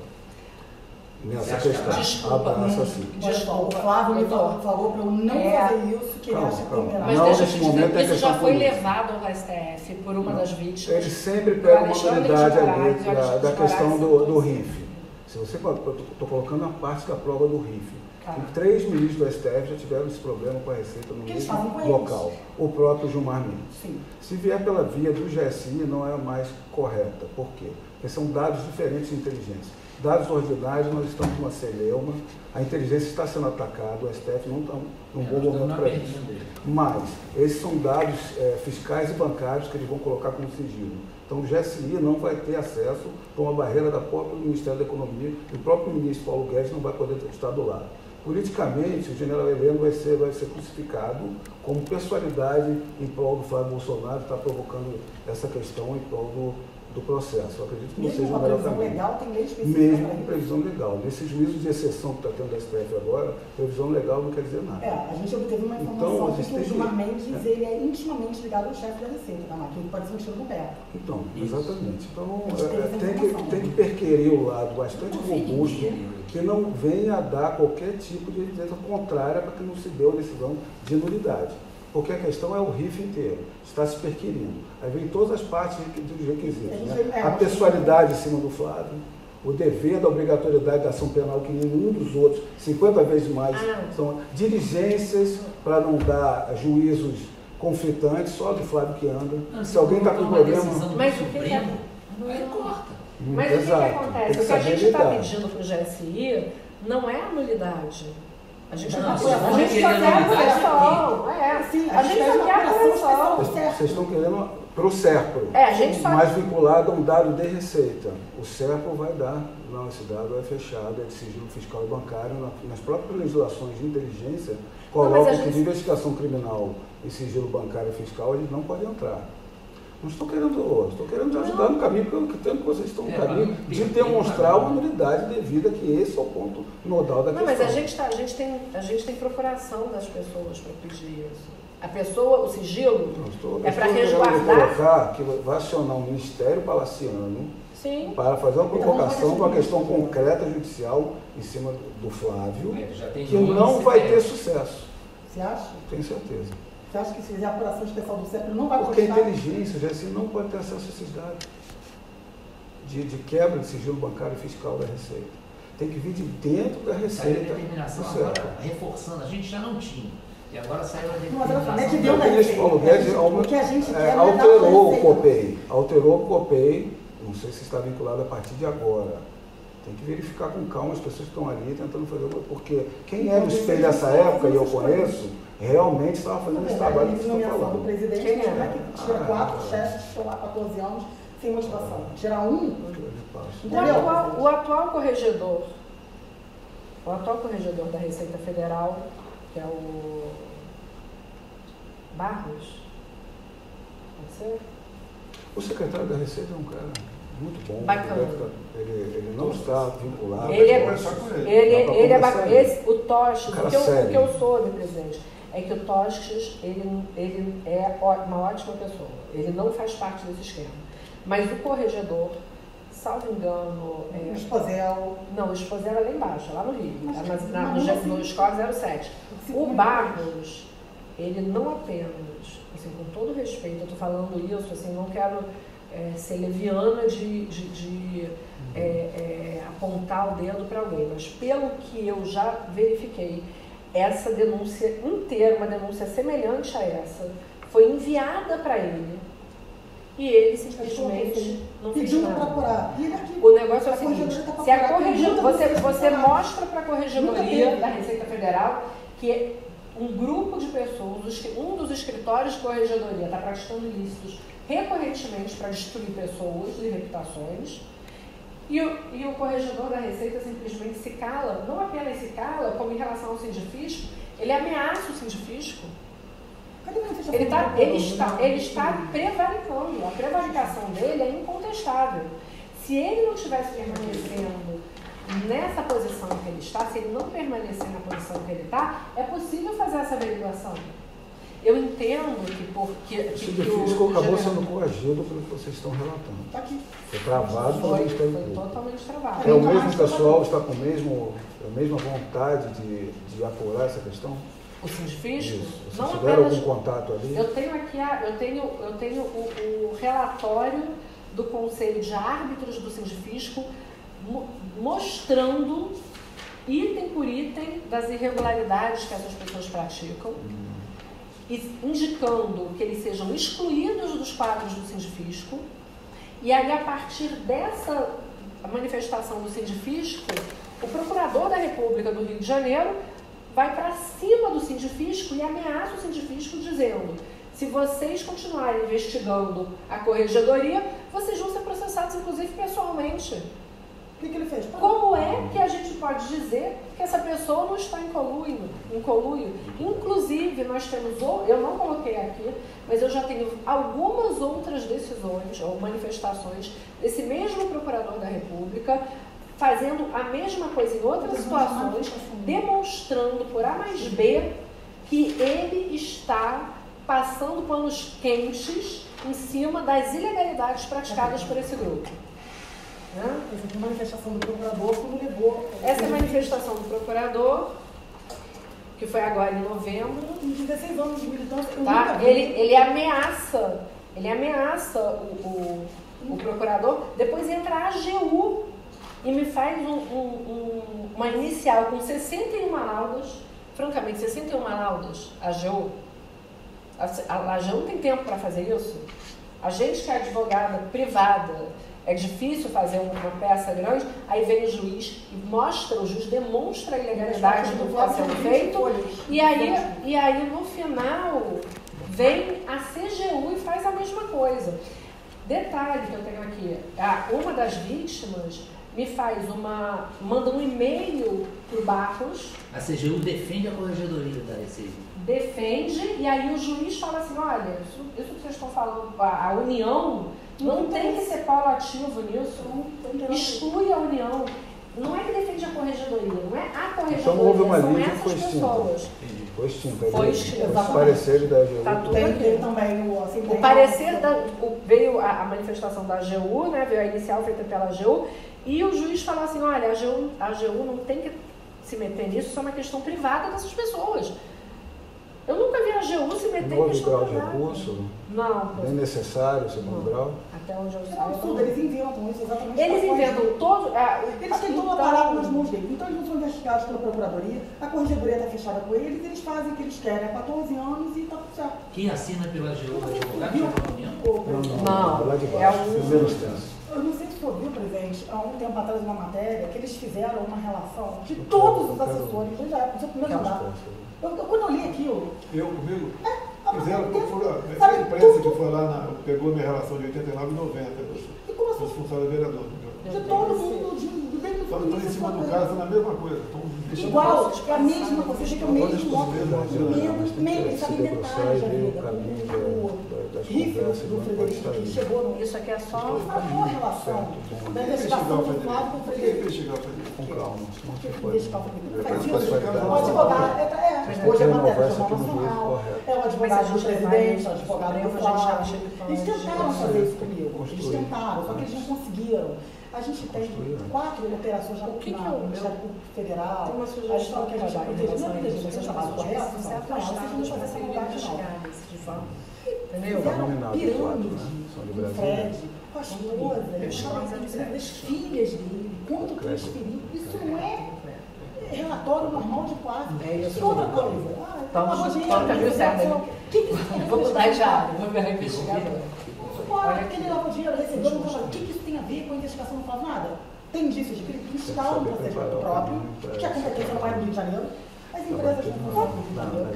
C: Nessa questão.
E: Desculpa,
C: abraça sim.
D: O Flávio me falou para eu não fazer isso, que ele acha que tem
E: Mas deixa eu te dizer, isso já foi levado ao STF por uma das vítimas.
C: Ele sempre pega uma unidade ali da questão do RIF. Se você estou colocando a parte da prova do RIF. E 3 ministros do STF já tiveram esse problema com a Receita no mesmo local. O próprio Gilmar Mendes.
D: Sim.
C: Se vier pela via do GSI, não é a mais correta. Por quê? Porque são dados diferentes de inteligência. Dados ordinários, nós estamos com uma celeuma, a inteligência está sendo atacada, o STF não está num bom momento para isso. Mas esses são dados fiscais e bancários que eles vão colocar como sigilo. Então o GSI não vai ter acesso por uma barreira da própria Ministério da Economia, e o próprio ministro Paulo Guedes não vai poder estar do lado. Politicamente, o general Heleno vai ser crucificado como personalidade em prol do Flávio Bolsonaro, está provocando essa questão em prol do processo. Eu acredito que não seja o melhor caminho.
D: Legal, tem lei específica.
C: Mesmo com previsão legal. Nesse juízo de exceção que está tendo da STF agora, previsão legal não quer dizer nada.
D: A gente obteve uma informação que o Gilmar Mendes ele é intimamente ligado ao chefe da Receita, que pode ser um tiro no pé.
C: Então, exatamente. Então, tem que perquerer o lado bastante robusto, que não venha a dar qualquer tipo de evidência contrária para que não se dê uma decisão de nulidade. Porque a questão é o RIF inteiro, está se perquirindo. Aí vem todas as partes dos requisitos. Né? A pessoalidade em cima do Flávio, o dever da obrigatoriedade da ação penal, que nenhum dos outros, 50 vezes mais, são diligências para não dar juízos conflitantes, só do Flávio que anda. Se alguém está com problema...
E: Mas o que é?
F: Aí corta.
E: Mas o que acontece? O que a gente está pedindo para o GSI não é a nulidade. A gente só quer a correção. A gente só quer a correção.
C: Vocês estão querendo para o SERPRO, mais vinculado a um dado de receita. O SERPRO vai dar, não, esse dado é fechado, é de sigilo fiscal e bancário. Nas próprias legislações de inteligência, colocam que de investigação criminal e sigilo bancário e fiscal, eles não podem entrar. Não estou querendo ajudar no caminho, porque eu entendo que vocês estão no caminho de demonstrar uma nulidade devida, que esse é o ponto nodal da questão.
E: Mas a gente tem procuração das pessoas para pedir isso. A pessoa, o sigilo, é para resguardar.
C: Colocar que vai acionar um ministério palaciano,
E: Sim.
C: para fazer uma provocação para uma questão concreta judicial em cima do Flávio, que não vai ter sucesso.
D: Você acha?
C: Tenho certeza.
D: Você acha que se fizer a apuração especial do CEP não vai
C: Porque a
D: constar?
C: inteligência, já assim, não pode ter acesso a esses dados de quebra de sigilo bancário e fiscal da Receita. Tem que vir de dentro da Receita.
F: Saiu a determinação
C: do CEP.
F: agora, reforçando, a gente já não tinha. E agora saiu a
D: Mas ela fala, é de
F: determinação.
D: dentro da
C: O ministro Paulo Guedes
D: Receita. O que a gente quer é
C: alterou o
D: dar
C: COPEI. Alterou o COPEI, não sei se está vinculado a partir de agora. Tem que verificar com calma as pessoas que estão ali tentando fazer uma... Porque quem era o espelho dessa época, e eu conheço, realmente estava fazendo esse trabalho que vocês estão
D: nomeação do
C: falando.
D: presidente,
E: Quem
D: como é
E: é?
D: que tira 4 chefes que estão lá há 14 anos sem motivação? Tirar um?
E: O
D: Entendeu?
E: atual corregedor da Receita Federal, que é o Barros, pode ser?
C: O secretário da Receita é um cara muito bom.
E: Bacana.
C: Ele não está vinculado.
E: Ele é,
C: Conversar com ele.
E: ele é
C: Dá pra
E: bacana.
C: conversar.
E: O Tostes,
C: Cara
E: o que
C: sério.
E: eu soube, presidente, é que o Tostes, ele é uma ótima pessoa. Ele não faz parte desse esquema. Mas o corregedor, salvo engano...
D: O Esposel.
E: Não, o Esposel é lá embaixo, lá no Rio,
D: Mas
E: no Escola 07. O Barros, ele não apenas, assim, com todo respeito, eu estou falando isso, assim, não quero ser leviana de apontar o dedo para alguém, mas pelo que eu já verifiquei, essa denúncia inteira, uma denúncia semelhante a essa, foi enviada para ele e ele simplesmente não fez
D: Pedindo para
E: nada.
D: apurar. E ele aqui.
E: O negócio é o
D: A
E: seguinte,
D: corregedoria tá pra
E: se a
D: apurar,
E: corregedoria,
D: nunca
E: você
D: teve.
E: mostra para a
D: Nunca
E: corregedoria
D: teve.
E: da Receita Federal que um grupo de pessoas, um dos escritórios de corregedoria está praticando ilícitos recorrentemente para destruir pessoas e reputações, e o corregedor da Receita simplesmente se cala, não apenas se cala, como em relação ao sindifisco, ele ameaça o sindifisco.
D: Cadê a manifestação?
E: Ele está prevaricando, a prevaricação dele é incontestável. Se ele não estivesse permanecendo nessa posição que ele está, se ele não permanecer na posição que ele está, é possível fazer essa averiguação. Eu entendo que
C: O sindifisco acabou sendo coagido pelo que vocês estão relatando.
D: Tá aqui.
C: Foi travado pelo
E: foi
C: Ministério Público.
E: totalmente travado.
C: É o mesmo pessoal, está com a mesma vontade de apurar essa questão?
E: O sindifisco?
C: Isso. Vocês
E: Não
C: tiveram
E: apenas...
C: algum contato ali?
E: Eu tenho aqui eu tenho o relatório do Conselho de Árbitros do Sindifisco mostrando item por item das irregularidades que essas pessoas praticam e indicando que eles sejam excluídos dos quadros do Sindifisco. E aí, a partir dessa manifestação do Sindifisco, o Procurador da República do Rio de Janeiro vai para cima do Sindifisco e ameaça o Sindifisco dizendo: se vocês continuarem investigando a corregedoria, vocês vão ser processados, inclusive, pessoalmente.
D: O que ele fez?
E: Como é que a gente pode dizer que essa pessoa não está em conluio? Inclusive, nós temos, eu não coloquei aqui, mas eu já tenho algumas outras decisões ou manifestações desse mesmo Procurador da República fazendo a mesma coisa em outras situações, demonstrando por A mais B que ele está passando panos quentes em cima das ilegalidades praticadas por esse grupo.
D: Essa aqui é a manifestação do procurador como levou.
E: Essa é a manifestação do procurador, que foi agora em novembro.
D: Em 16 anos de militância, eu
E: Tá?
D: nunca vi.
E: Ele ameaça o procurador, depois entra a AGU e me faz uma inicial com 61 laudas, francamente, 61 laudas, a AGU. A AGU não tem tempo para fazer isso. A gente que é advogada privada, é difícil fazer uma peça grande, aí vem o juiz e mostra, o juiz demonstra a ilegalidade do que está sendo feito, e aí no final vem a CGU e faz a mesma coisa. Detalhe que eu tenho aqui, uma das vítimas manda um e-mail para o Barros.
F: A CGU defende a corregedoria da Receita.
E: Defende, e aí o juiz fala assim: olha, isso que vocês estão falando, a União não tem que ser paulatino nisso, exclui a União. Não é que defende a corregedoria, não é a corregedoria,
C: Então houve uma
E: são
C: lei que
E: essas
C: foi extinta.
E: pessoas.
C: Foi extinta.
E: Foi extinta.
C: Os pareceres da AGU.
E: Tá tudo
D: Tem
E: aqui.
D: também o assim,
E: O parecer veio a manifestação da AGU, né, veio a inicial feita pela AGU, e o juiz falou assim, olha, a AGU não tem que se meter nisso, isso é uma questão privada dessas pessoas. Eu nunca vi a AGU se meter
C: Não
E: em
C: houve
E: questão
C: grau de
E: privada.
C: recurso,
E: Não.
C: nem necessário, segundo grau.
E: Até onde eu
D: É um absurdo,
E: sei.
D: eles inventam isso exatamente.
E: Eles
D: pra
E: inventam todo...
D: Eles têm todo o aparato nas mãos deles. Então eles não são investigados pela Procuradoria, a Corregedoria está fechada com eles, eles fazem o que eles querem há 14 anos e está tudo certo.
F: Quem assina pela AGU, advogado
D: Viu?
F: da União?
E: Não,
C: lá de
E: é
C: baixo.
E: um-
C: Primeira instância.
D: Eu não sei se você viu, presidente, há um tempo atrás uma matéria que eles fizeram uma relação de todos os assessores, desde a época do primeiro mandato. Quando eu li aquilo,
A: Comigo?
D: ao
A: Fizeram,
D: mesmo tempo,
A: essa
D: sabe,
A: imprensa que
D: tudo-
A: foi lá, pegou minha relação de 89 e 90,
D: E como
A: dos funcionários vereadores.
D: de todo mundo, desde o
A: Só que estão em cima do cara, são a mesma coisa. Estão deixando
D: igual, é a mesma coisa, você vê que é o mesmo modo,
C: Mas
D: mesmo, eles
C: se
D: sabem
C: debruçar
D: detalhes
C: e
D: da
C: ver o
D: vida.
C: caminho das
D: Riff
C: conversas,
D: do
C: não pode
D: Frederico,
C: estar
D: que
C: ali.
D: chegou no...
E: Isso aqui é só...
D: Qual a relação da investigação do Flávio com o Frederico?
A: investigar o Frederico.
C: Com calma, senão você
D: Porque
C: pode...
D: investigar o Frederico não
C: Depois
D: faz
C: vai
D: isso.
C: dar-
D: O advogado, hoje é matéria do Jornal Nacional, é o advogado do presidente, é o advogado do Flávio. Eles tentaram fazer isso comigo, eles tentaram, só que eles não conseguiram. A gente tem 4 operações já no Ministério Público Federal.
E: Tem uma
D: A
E: sugestão
D: gente fala que a gente proteger, não é que a gente fez o trabalho correto, não,
E: Você
D: não, vocês não vão fazer essa maldade não.
E: Entendeu?
C: Tá nominado
D: Fizeram
C: os quatro,
D: pirâmide
C: né? São de
D: com o
C: Brasília.
D: Fred, com a esposa, das filhas dele, quanto transferiu. Isso não é relatório normal de quadro.
E: É isso.
D: E outra coisa,
E: Vou mudar de área, vou virar investigador.
D: Olha, aquele lavou dinheiro, recebeu, não fala, o que isso tem a ver com a investigação? Não fala nada. Tem indícios de crime, instala um procedimento próprio, que a competência não vai no Rio de Janeiro. As empresas não vão no Rio de Janeiro.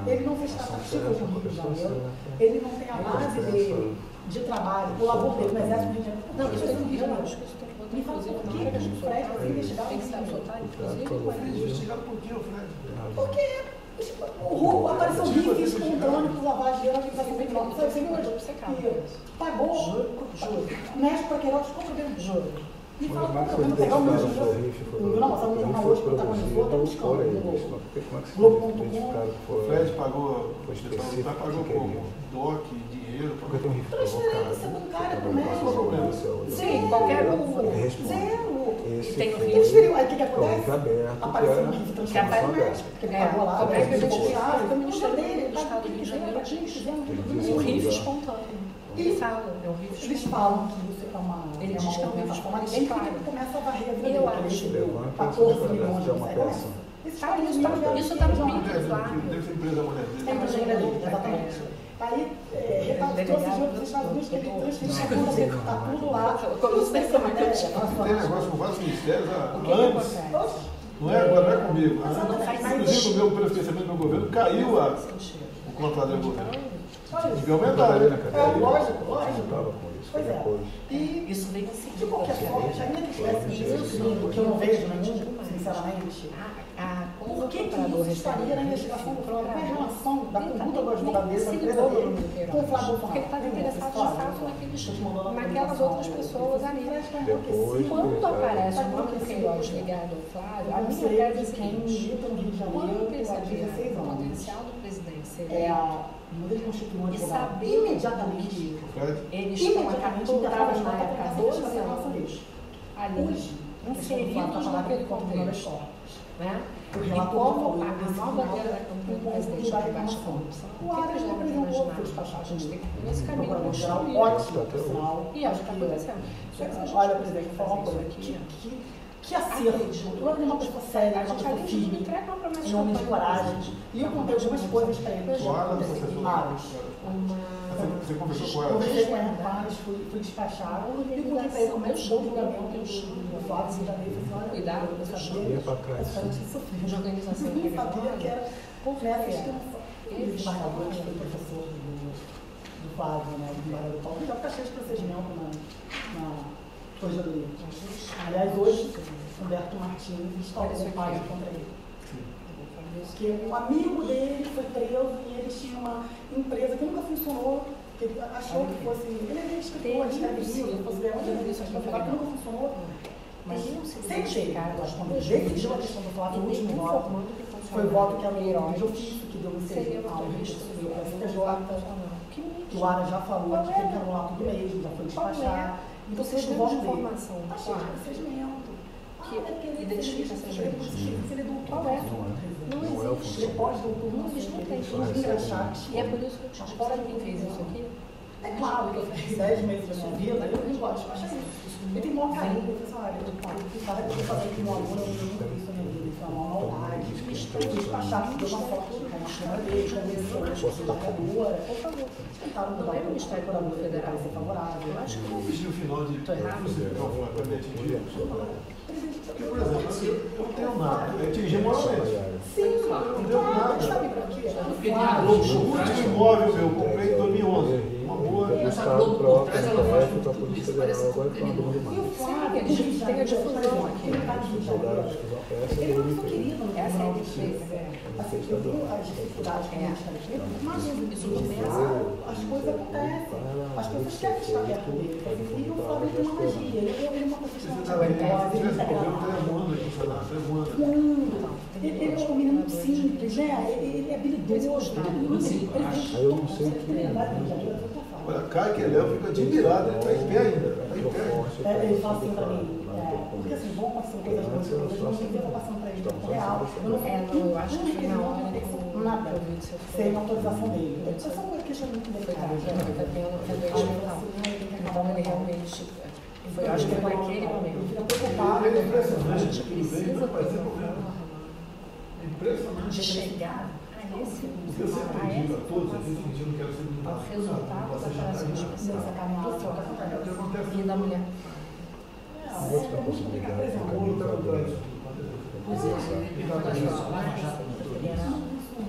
D: Ele não fez tratativas no Rio de Janeiro. Ele não tem a base dele de trabalho, o labor dele no Exército do Rio de Janeiro. Não, isso é no Rio de Janeiro. Me fala por que o Fred foi investigado no Rio de Janeiro.
A: Investigado por quê, Fred?
D: Porque o roubo apareceu rico espontâneo por lavagem de dinheiro, organização criminosa. Você viu hoje? Pagou juros. México para Queiroz, qual o problema de juros? Me fala qual o problema, pegar o meu dinheiro. Não, mas a minha irmã hoje protagonizou, tem um escândalo no Globo.com.
A: O Fred pagou,
C: Foi
A: pagou
C: específico,
A: como? DOC, dinheiro,
C: Porque tem um risco
D: Transferência bancária do México.
E: Sim, qualquer um.
D: Zero.
C: Esse
E: Tem o
C: foi
D: Transferiu. Aí o que
C: o
D: acontece?
C: RIF aberto, que
D: Apareceu
C: era
D: um risco de
E: Que
D: transformação
E: aparece,
D: aberta. Porque ele pagou lá,
E: como é que a gente
D: reais,
E: sabe que o
D: o
E: Ministério
D: dele,
E: Público do Estado do Rio de Janeiro
C: Ele
E: o
C: disse
E: RIF
C: que
E: espontâneo. Ele fala, é o RIF
D: Eles
E: espontâneo.
D: falam que isso é uma
E: Ele diz que é um
D: movimentação,
E: risco
D: mas ninguém
E: claro.
D: começa a varrer a vida
E: Eu
D: dele.
E: acho.
D: Ele
C: Levanta,
D: 14
C: isso
D: milhões de
C: é uma
D: reais.
C: peça.
D: Esses
E: Tá,
D: 14
E: isso tá-
D: milhões
E: isso tá no
D: já-
E: PIB.
A: deve ser empresa mulher
D: É
A: dele.
D: a empresa dele, exatamente. Aí, trouxe de outros Estados Unidos que ele transferiu a conta dele, tá tudo lá. Tudo tem essa matéria.
A: Tem negócio com vários ministérios há
E: O que que
A: anos.
E: acontece?
A: Não é agora, não é comigo.
E: Não faz
A: Inclusive, o meu esquecimento do meu governo caiu o contrato do governo. Devia aumentar, né?
D: É, lógico,
C: Eu
D: lógico.
C: estava com isso,
D: Pois é.
C: depois.
D: E,
E: Isso vem
D: de
E: seguindo.
D: qualquer forma, já ainda que tivesse isso, que eu não vejo nenhum, sinceramente, por que isso estaria na investigação do Flávio? Qual é a relação da conduta do advogado dele, da empresa dele, com o Flávio
E: Porque ele estava interessado de fato naquelas outras pessoas ali.
C: Depois,
E: Quando aparece o nome do Queiroz ligado ao Flávio, a minha tese é
D: quem
E: que
D: milita no Rio de
E: quando
D: Janeiro há
E: perceber
D: 16
E: o
D: anos.
E: potencial do presidente ser
D: É a modelo constituinte
E: e
D: advogado.
E: saber
D: Imediatamente.
E: que
A: Fred,
E: eles estão capturados na época há 12 anos ali,
D: Hoje,
E: inseridos naquele contexto, né?
D: o
E: E
D: relator
E: como
D: falou
E: a
D: desse
E: nova
D: final,
E: lei da campanha do
D: o
E: presidente
D: da
E: de baixa
D: reclamação.
E: corrupção,
D: O
E: o que
D: Aras
E: eles
D: não
E: devem
D: apresentou,
E: imaginar?
D: foi despachado
E: A gente tem que ir
D: no
E: nesse caminho,
D: Procurador Geral,
E: construir.
D: ótimo,
C: Até
D: por sinal.
E: E é o que está acontecendo. Só que se a gente
D: Olha,
E: conseguir
D: presidente, vou falar uma
E: fazer
D: coisa.
E: isso aqui,
D: Que acerto. Eu é uma pessoa séria,
E: a
D: uma
E: gente
D: pessoa
E: além de
D: firme,
E: entrega uma promessa
D: um homem de coragem. E eu contei algumas coisas para ele.
A: Claro,
D: Aras.
A: você conversou com ela?
D: Conversei com ela, Aras, fui despachado. E contei para ele como é que chegou o julgamento do Flávio de Janeiro.
E: Cuidado,
D: eu
E: eu
D: sabia.
C: Ia para trás.
D: Essa notícia sofrida.
E: de organização
D: Eu nem sabia
E: criminosa,
D: que era
E: porque
D: nessa extensão.
E: eles
D: Ele Barrador, que foi professor do Flávio, né? Do Barrador Paulo. Já está cheio de procedimento na corregedoria. Aliás, hoje, Humberto Martins instalou um pai contra ele. Porque um amigo dele foi preso e eles tinham uma empresa que nunca funcionou, que ele achou que fosse. Ele é escritor, ele escreve livro, fosse ganhar uma entrevista, que nunca funcionou. Mas sem chegar, quando decidiu a questão do Flávio, o último voto foi o voto que a Meiroz eu fiz, que deu ao registro do STJ. O Ara já falou que tem que anular tudo mesmo, já foi despachado.
E: E vocês têm uma informação
D: Tá cheio de procedimento.
E: que identifica essas leis.
D: Ele é doutor.
E: Não existe.
D: Ele pode doutor.
E: Não existe, não tem. E é por isso que eu te digo, sabe quem fez isso aqui?
D: É claro que eu fiz 10 meses da minha vida, eu não gosto de despachar isso. Eu tenho maior carinho, eu falei, olha, eu cada vez que eu falei com um aluno, eu nunca fiz isso na minha vida, isso é uma maldade. Despachar, deu uma foto com uma câmera dele, com a minha desembargadora. Por favor, tentaram mudar o Ministério Público Federal ser favorável. Eu acho que
A: não fiz o final de porque, por exemplo, eu não tenho nada, eu atingi moralmente.
D: Sim,
A: não tenho nada.
D: Sabe pra quê?
A: O último imóvel meu, eu comprei em 2011. Uma boa.
C: Essa Globo traz a lógica para a Polícia Federal agora com a Globo mais.
E: Eles têm a difusão aqui.
D: Ele não foi querido, essa é a diferença. Assim, eu tenho as dificuldades que a gente está aqui, mas isso começa, as coisas acontecem. As pessoas querem estar perto dele. E o Flávio tem uma magia. Ele é uma profissional talentosa, ele é ele é um menino muito simples, né? Ele é habilidoso.
C: Eu não sei que.
A: Olha, Caio que ele fica admirado, ele está em pé ainda. Tá em pé.
D: Ele fala assim para mim, porque assim, vão passando coisas boas, eu não sei se eu vou passando para ele em tempo real.
E: Eu acho que foi na hora
D: nada, sem autorização dele. Isso é uma questão muito delicada.
E: Então ele realmente. Eu acho que foi naquele momento.
D: Ele fica preocupado.
A: É impressionante. A gente precisa impressionante.
E: De chegar a esse
A: porque eu sempre digo a todos, às vezes eu não quero ser muito
E: ao resultado da operação especial e da mulher.
C: Outra possibilidade de caminho para dentro.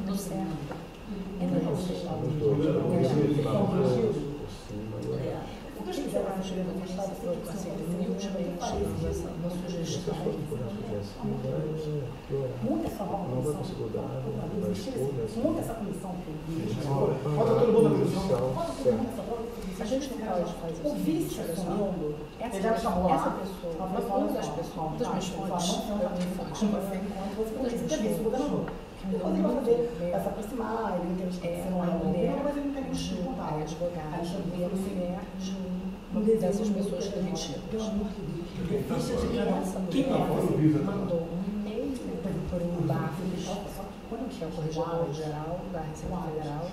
E: Do certo. O que eu acho uma sugestão
D: muita essa comissão
A: falta todo mundo na comissão.
E: a gente não pode fazer
D: o vice assumindo essa pessoa,
E: uma das pessoas, das minhas fontes,
D: depois ele vai fazer, vai se aproximar, ele entende que você não é mulher, mas ele não tem que contar.
E: É advogada, e a mulher de dessas pessoas demitidas. Quem mandou um e-mail por um Barros, que é o corregedor geral da Receita Federal,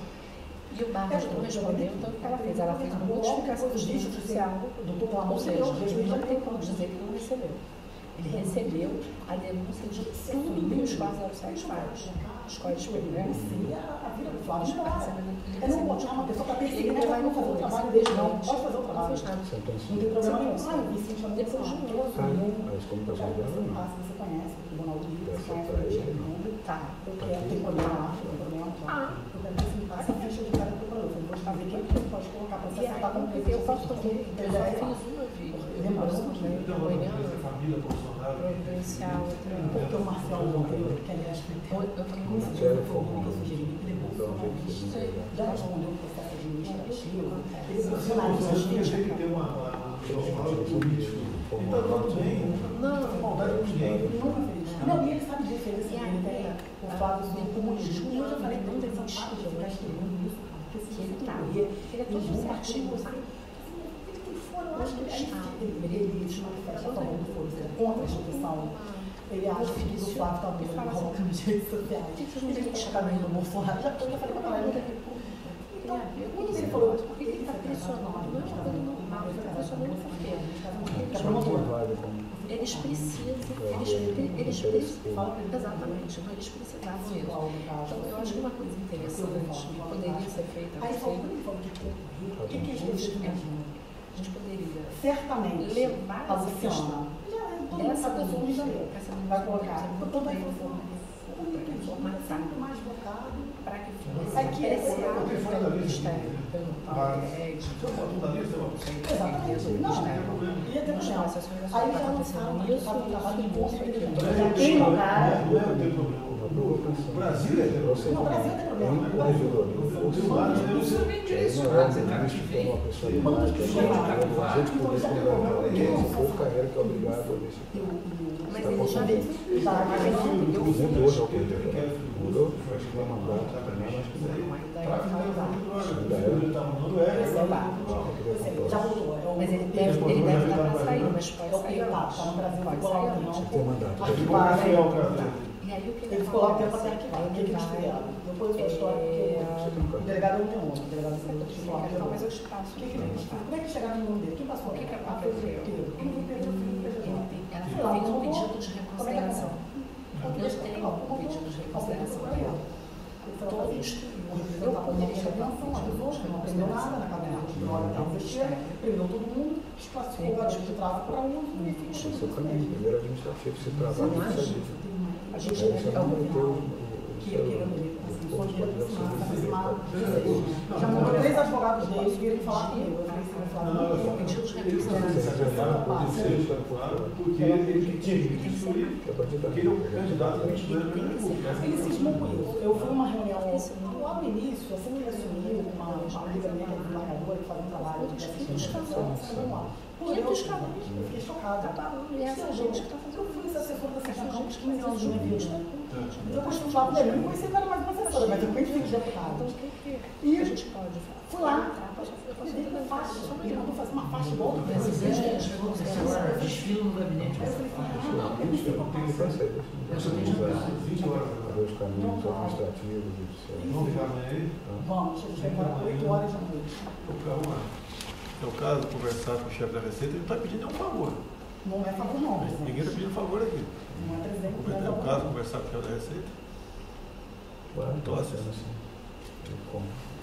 E: e o Barros não respondeu, então o que ela fez? Ela fez uma notificação de justiça judicial, ou seja, ele não tem como dizer que não recebeu. Ele recebeu a denúncia de tudo que os 407 faz. Os códigos penais.
D: A vida do Flávio é não botar uma pessoa para perseguir, ela vai não fazer o trabalho dele, não. Pode fazer o trabalho. Não tem problema nenhum.
E: Depois de um outro.
C: As comunicações dela não.
D: Você conhece o Tribunal do Rio, você conhece o Alexandre. Tá. Eu quero, tem problema lá, tem problema lá. Eu quero apresentar essa ficha de cada procurador. Eu vou saber quem que pode colocar para você acertar com o que
E: eu faço também. Eu já fiz uma vez. Providencial.
D: Porque o Marcelo Monteiro, que aliás foi muito que eu sugeri, ele já respondeu o processo administrativo, ele profissionaliza a gente.
A: Tem que ter uma política. Ele está dando bem. Não tem maldade com ninguém.
D: Não, e ele sabe disso, ele tem o Flávio do comunismo. E eu já falei, não tem essa parte de ficar escrevendo isso, porque ele está. Ele é todo certinho, sabe? Eu acho que ele se manifesta a favor do força contra a instituição. Ele acha que o Flávio está muito colocando nas redes sociais. Ele tem que chegar no Bolsonaro. Já falei para caralho. Então, ele falou, porque ele está pressionando. Não é uma coisa normal, ele está pressionando por quê?
E: Eles precisam, exatamente, então eles precisavam isso. Então, eu acho que uma coisa interessante que poderia ser feita o que a gente poderia
D: certamente
E: levar
D: a Luciana
E: essa denúncia
D: vai colocar
E: muito bem formatado
D: mais vocado
G: para que
D: É que esse
G: pelo Ministério, pelo Paulo Guedes,
D: ia ter
G: mostrar essas coisas
D: aí
G: que
D: já
G: acontecendo
D: lançaram
G: nisso,
D: trabalho de
G: isso, aquilo.
D: já tem um cara.
A: O Brasil é
D: Não, o Brasil tem problema.
F: Isso nem direcionado, você tá que vem.
G: Mas ele já veio.
D: Já voltou.
G: Mas ele deve estar para sair, mas pode sair.
D: Tá no Brasil, vai
C: Tem
D: não.
C: mandato.
G: E aí o que
D: Ele ficou lá o tempo até que vai. O que eles fizeram? Depois foi a história que o delegado não tem nome. O delegado não tem nome.
G: Mas eu te passo.
D: Como é que chegaram no nome dele? Quem passou?
G: O que aconteceu? Ela
D: Sei lá,
G: fez um
D: não
G: pedido de reconsideração. Eu tenho um pedido de reconsideração dela. Todo instruído. Eu poderia
D: não aprendeu nada na cadeia. Na hora da besteira, prendeu todo mundo, desclassificou o garoto de tráfico para uso e
C: Esse é o caminho. Primeiro administrativo, se trabalha com isso aí.
D: a gente é já mandou 3 advogados deles virem falar comigo. Eu falei assim, eu
G: pedido de reconsideração.
A: Porque ele tinha que instruir, porque ele é um candidato a
D: ele cismou com isso. Eu fui numa reunião lá no início, assim ele assumiu uma amiga minha que é desembargadora, que faz um trabalho de assistência. Eu fiquei chocada.
G: E essa gente que está fazendo.
D: Eu fui esse assessor da Sessão de 15 anos de minha vida. Eu costumo falar dele, eu não conhecia nada mais uma assessora, mas eu conheci de deputado. E
G: A gente pode falar.
D: fui lá, me dei uma faixa, ele mandou fazer uma faixa igual do
F: Desfilo no gabinete.
C: Eu só tenho os caminhos administrativos,
A: Vamos ficar amanhã aí?
D: Vamos, a gente vai embora 8 horas da noite.
A: Vamos ficar arrumado. É o caso, conversar com o chefe da Receita, ele não está pedindo nenhum favor.
D: Não é favor não, presidente.
A: Ninguém está pedindo favor aqui.
D: Não é presidente, não é
A: É o
D: favor.
A: caso, conversar com o chefe da Receita.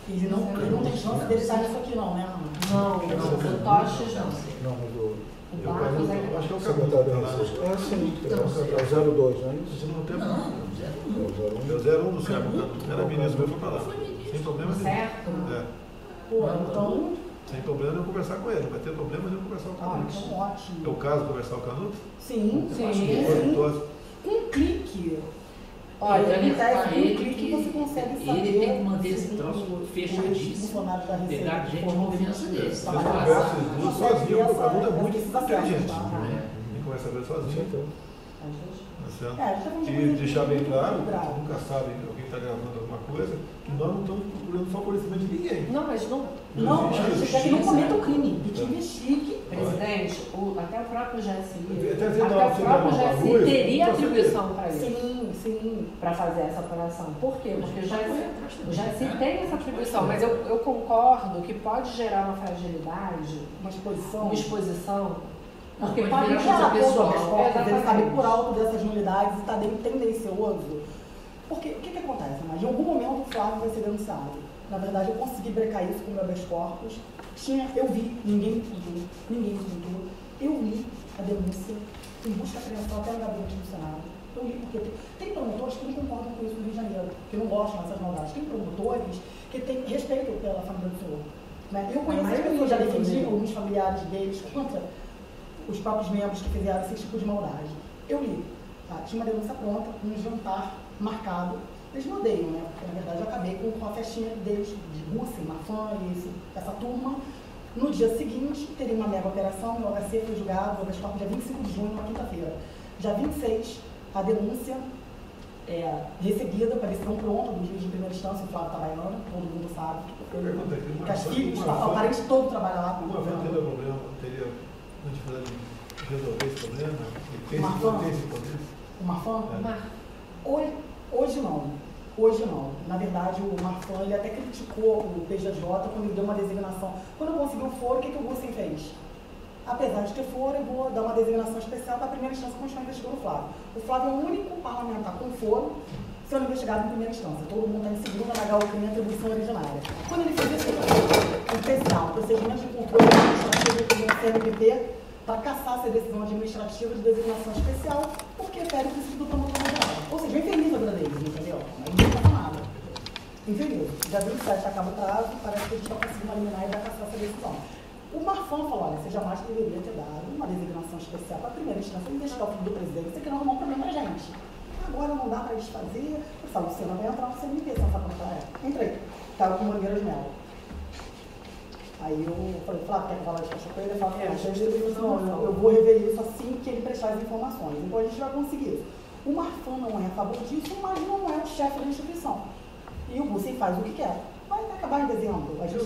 D: Ele não tem chance dele sair disso aqui não, né, Ana?
G: Não, o Toches não.
C: Não, mas o
G: O Barros é.
A: Acho que é o
C: secretário da
A: caso.
C: Receita. É sim, é o 02, não é isso?
A: Você não tem
F: Não,
C: É o 01.
A: É o 01 do Sérgio, era ministro, mas foi para lá. Sem problema nenhum.
G: Certo?
A: É.
D: Pô, então,
A: Sem problema nenhum conversar com ele. Não vai ter problema nenhum conversar com ele.
D: então ótimo.
A: É o caso conversar com o Canuto?
D: Sim,
G: Sim.
D: sim. Um clique. Olha,
F: Ele
D: em tese,
F: ele
D: um clique
F: que-
D: você consegue saber.
F: ele tem que manter esse
D: se
F: troço
D: o
F: fechadíssimo.
D: funcionário da Receita
F: Pegar gente
D: for
F: de confiança dele.
A: Eu converso esses dois sozinho, porque o Canuto é muito inteligente.
F: É.
A: Tem que conversar com ele sozinho. Tá certo?
D: É, a gente tá falando de
A: E
D: coisa
A: deixar bem
D: muito
A: claro,
D: grave.
A: que nunca sabe alguém está gravando alguma coisa, que nós não estamos procurando favorecimento de ninguém.
G: Não, mas não.
D: Não, a gente quer que não cometa o crime, que te investigue.
G: Presidente, até o próprio GSI,
A: Até
G: até o
A: você dá
G: próprio
A: uma
G: GSI
A: luz,
G: teria
A: pra saber.
G: atribuição para isso,
D: Sim, sim.
G: para fazer essa apuração. Por quê? Porque o GSI tem essa atribuição, mas eu concordo que pode gerar uma fragilidade,
D: Uma exposição.
G: uma exposição, porque
F: Pode
G: pode
F: virar
G: gerar
F: coisa pessoal.
D: Ele sabe por alto dessas nulidades e está tendencioso. Porque o que acontece? Mas em algum momento o Flávio vai ser denunciado. Na verdade, eu consegui brecar isso com o meu habeas corpus. Eu vi, ninguém me contou. Eu li a denúncia em busca apreensão até no gabinete do Senado. Eu li porque tem promotores que não concordam com isso no Rio de Janeiro, que não gostam dessas maldades. Tem promotores que têm respeito pela família do senhor. Né? Eu conheço as pessoas, já defendi alguns familiares deles contra os próprios membros que fizeram esse tipo de maldade. Eu li, tá? Tinha uma denúncia pronta, um jantar marcado. Eles me odeiam, né? Porque, na verdade, eu acabei com a festinha deles, de Rússia, Mafã e essa turma. No dia seguinte, teria uma mega operação, o HC foi julgado, o habeas corpus, dia 25 de junho, na quinta-feira. Dia 26, a denúncia recebida para decisão pronta do juiz de primeira instância, o Flávio Tabaiano, todo mundo sabe. Que as filhas, o parente todo trabalha lá.
A: Uma vez teria problema, teria uma dificuldade de resolver esse problema? Tem esse poder?
D: O Mafã?
A: É.
D: Hoje não. Hoje não. Na verdade, o Marfan, ele até criticou o PJJ quando ele deu uma designação. Quando eu consegui o foro, o que o Gussen fez? Apesar de ter foro, eu vou dar uma designação especial para a primeira instância continuar investigando o Flávio. O Flávio é o único parlamentar com foro sendo investigado em primeira instância. Todo mundo está em segunda na HU, em atribuição originária. Quando ele fez isso, o PCA, o procedimento de controle administrativo do CNPP, para cassar essa decisão administrativa de designação especial, porque fere o princípio do promotor geral. Ou seja, é infeliz a vida deles, entendeu? Mas não passa nada. em fevereiro. Dia 27 acaba o prazo, parece que a gente vai conseguir uma liminar e vai passar essa decisão. O Marfan falou, olha, você jamais deveria ter dado uma designação especial para a primeira instância, investigar o filho do presidente, você quer arrumar um problema na gente. Agora não dá para desfazer. Eu falo, você não vai entrar no CNP, você não sabe como é. Entrei. Estava com Mangueiras Melo. Aí eu falei, Flávio, quer que eu fale de caixa com ele? Ele falou, não, eu vou rever isso assim que ele prestar as informações. Então a gente vai conseguir isso. O Marfan não é a favor disso, mas não é o chefe da instituição. E o Bussi faz o que quer. Vai acabar em dezembro. A gente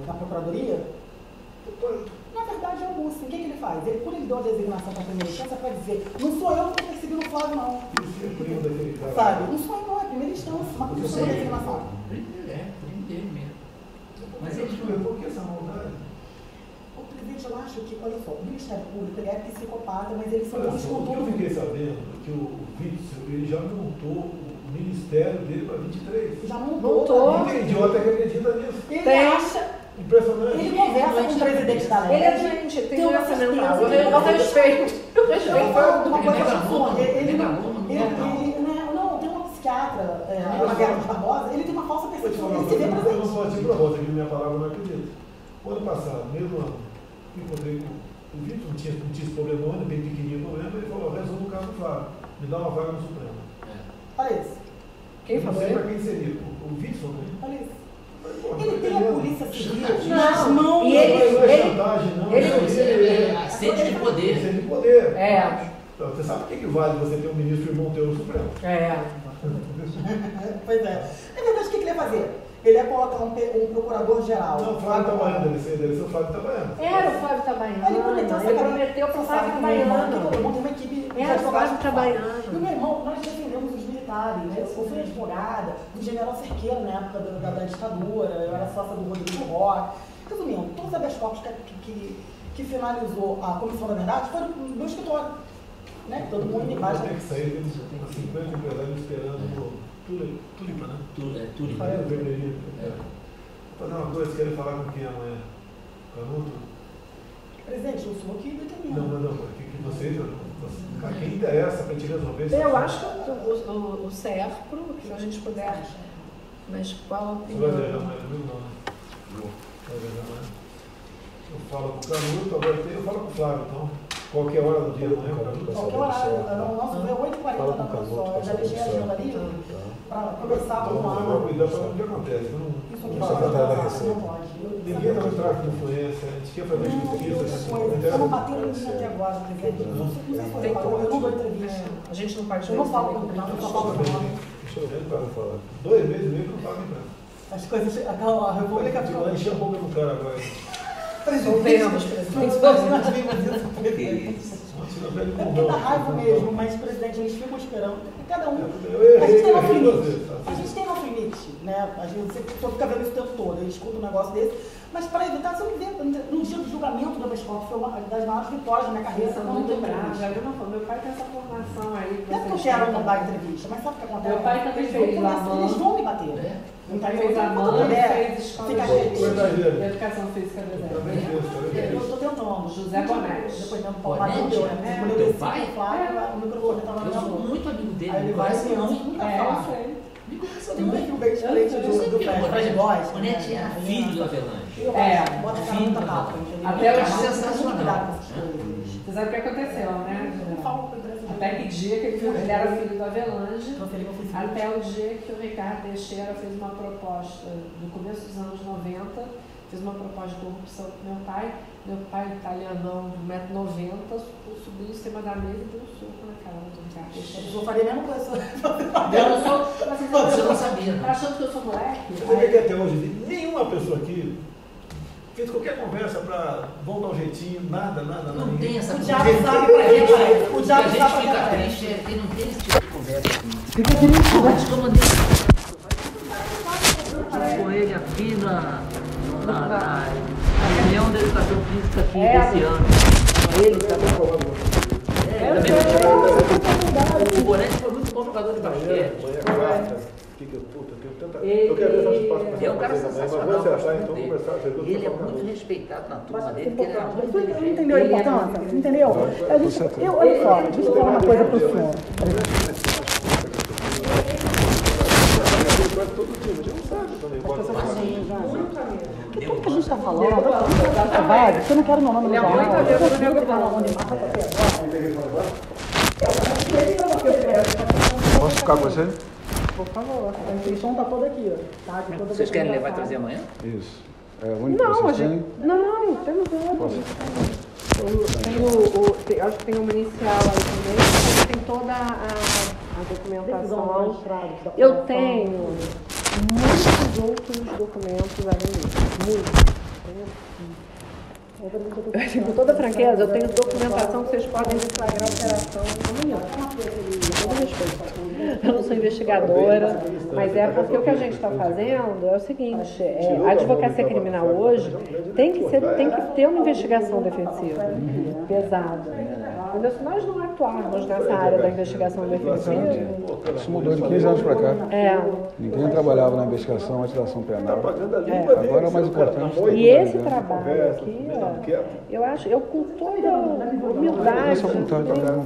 D: na Procuradoria? Na verdade é o Bussi. O que ele faz? Por ele deu a designação para a primeira instância para dizer, não sou eu que estou perseguindo o Flávio, não. Sabe? Não sou eu, não, é a primeira instância. Uma designação.
F: Primo dele mesmo.
A: Mas ele por que essa maldade?
D: O presidente, eu acho que, olha só, o Ministério Público ele é psicopata, mas ele se
A: monta com tudo. Eu fiquei sabendo que o Witzel, ele já montou o ministério dele para 23.
D: Já montou.
A: Não tem idiota que acredita nisso.
D: Ele acha.
A: Impressionante.
D: Ele conversa com o presidente da lei.
G: Ele é doente, tem doença mental. Eu respeito. Eu respeito.
D: Uma coisa absurda. Não, tem uma psiquiatra, a Guerra dos Barbosa, ele tem uma falsa percepção. Ele se vê presente.
A: Eu não sou assim para você, que minha palavra não acredito. O ano passado, mesmo ano, encontrei com o Vitor, não tinha esse problemona, bem pequenininho o problema, ele falou, resolve o caso do Flávio, me dá uma vaga no Supremo.
D: Olha isso.
A: Quem falou? Não sei para quem seria, o Vitor, né?
D: Olha isso. Ele tem a polícia civil nas
G: Não.
D: mãos.
G: E ele,
A: não é chantagem, não.
F: É sede de poder.
A: Sede de poder.
G: É.
A: Então, você sabe o que vale você ter um ministro irmão teu no Supremo?
G: É.
D: Pois é. Na verdade, o que ele ia fazer? Ele ia colocar um procurador-geral.
A: Não, o Flávio Itabaiana, deve ser o Flávio Itabaiana.
G: Era o Flávio Itabaiana.
D: Ele prometeu
G: para o Flávio Itabaiana.
D: Ele montou uma equipe de
G: Era o Flávio
D: Itabaiana.
G: Itabaiana.
D: E o meu irmão, nós defendemos os militares. Né? Eu fui advogada do general Cerqueira na época da ditadura. Eu era sócia do Rodrigo Roque. Resumindo, todos os habeas corpus que finalizou a Comissão da Verdade foram no meu escritório. Né? Todo mundo em imagem.
A: Tem que sair, tem 50 empresários esperando Tulipa, né?
F: Tulipa.
A: Rafael Vermelhinho. Vou fazer uma coisa, querem falar com quem amanhã? Canuto?
D: Presidente, eu sou aqui e determina.
A: Não. Que vocês, a quem interessa para a gente resolver isso?
G: Eu acho que o CERPRO, se a gente puder. Mas qual a opinião?
A: Você vai viajar mais comigo, não, né? Vai viajar mais. Eu falo com o Canuto, agora eu falo com o Flávio, então. Qualquer hora do dia, não é?
D: Qualquer horário. O nosso é 8h40 da manhã. Eu já deixei a agenda ali para conversar com o Flávio.
A: Cuidado para o que acontece.
D: Isso aqui não pode.
A: Ninguém está no tráfico de influência, a gente quer fazer justiça.
D: Eu não bateu em mim até agora, presidente. Não sei se foi reparou, eu não dou entrevista.
G: A gente não pode.
D: Eu não falo com o eu só falo com o nome.
A: Deixa eu ver, para falar. 2 meses e meio que não paga nada.
D: As coisas. A República ficou.
A: Vai encher a boca do cara agora.
G: Soltemos,
D: presidente. É toda raiva mesmo, mas, presidente, eles ficam esperando. Cada um. A gente tem nosso limite, né? A gente fica vendo isso o tempo todo, a gente escuta um negócio desse. Mas para evitar, se eu me ver, no dia do julgamento do habeas corpus, foi uma das maiores vitórias da minha carreira.
E: São muito bravos. Meu pai tem essa formação aí.
D: Não é que eu quero não dar entrevista, mas sabe o que acontece?
E: Meu pai também fez lá.
D: Eles vão me bater.
E: Meu pai fez a mãe, fez escola de educação física do Zé.
D: Eu estou tentando.
E: José Bonete.
D: Depois mesmo, Paulo deu, né? Quando eu desci com o Flávio, o microfone estava na minha mão.
F: Eu sou muito amigo dele.
D: Aí ele vai assim, antes nunca fala. Tem um perfil bem diferente do Fred Góes.
F: O Neto era filho do Avelange.
D: Bota a cara muita papo, entendeu?
E: Até o
F: sensacional.
E: Você sabe o que aconteceu, né? Até que dia que ele era filho do Avelange, até o dia que o Ricardo Teixeira fez uma proposta, no começo dos anos 90, fez uma proposta de corrupção com meu pai. Meu pai, italianão, de 1,90 m, subiu em cima da mesa e deu um soco na cara do Ricardo Teixeira.
D: Eu faria a mesma coisa.
E: Eu não sou.
F: Você não sabia, não.
E: Achando que eu sou moleque?
A: Você vê que até hoje nenhuma pessoa aqui fez qualquer conversa para vamos dar um jeitinho, nada.
F: Não tem essa
D: O
F: conversa.
D: diabo sabe pra quem vai. O
F: A
D: diabo
F: gente
D: sabe
F: fica
D: pra quem
F: triste, é que não tem esse tipo de conversa aqui.
D: Fica triste, né?
F: Acho que eu mandei com ele aqui na reunião da educação física aqui desse ano. Ele também. O Bonete foi muito bom jogador de basquete.
A: Eu quero ver se posso
F: É um cara sensacional.
A: então
F: Ele é muito respeitado na turma dele, porque ele era muito
D: Não
F: inteligente.
D: entendeu a importância? Entendeu? Olha só, deixa eu falar uma coisa para o senhor. caminho já.
E: Muito amigo.
D: Porque tudo que a gente está falando, eu não quero meu nome no jornal.
E: Muito amigo do Nego
C: Posso ficar com você?
D: Por favor, a inscrição está toda aqui, ó. Tá? De toda
H: Vocês querem levar e
D: documentação.
H: trazer amanhã?
C: Isso. É o único que
E: Não, a
C: vocês
E: gente.
C: têm?
E: Não, temos outro. Acho que tem uma inicial aí também, mas tem toda a documentação. Eu tenho muitos outros documentos além disso. Muitos. Com toda franqueza, eu tenho documentação que vocês podem deflagrar a operação amanhã. Com todo respeito. Eu não sou investigadora, mas é porque o que a gente está fazendo é o seguinte, a advocacia criminal hoje tem que ter uma investigação defensiva pesada. Entendeu? Se nós não atuarmos nessa área da investigação defensiva...
C: Isso mudou de 15 anos para cá. Ninguém trabalhava na investigação antes da ação penal. Agora é o mais importante.
E: E esse trabalho aqui, eu acho, eu com toda humildade...
C: Essa vontade da cara.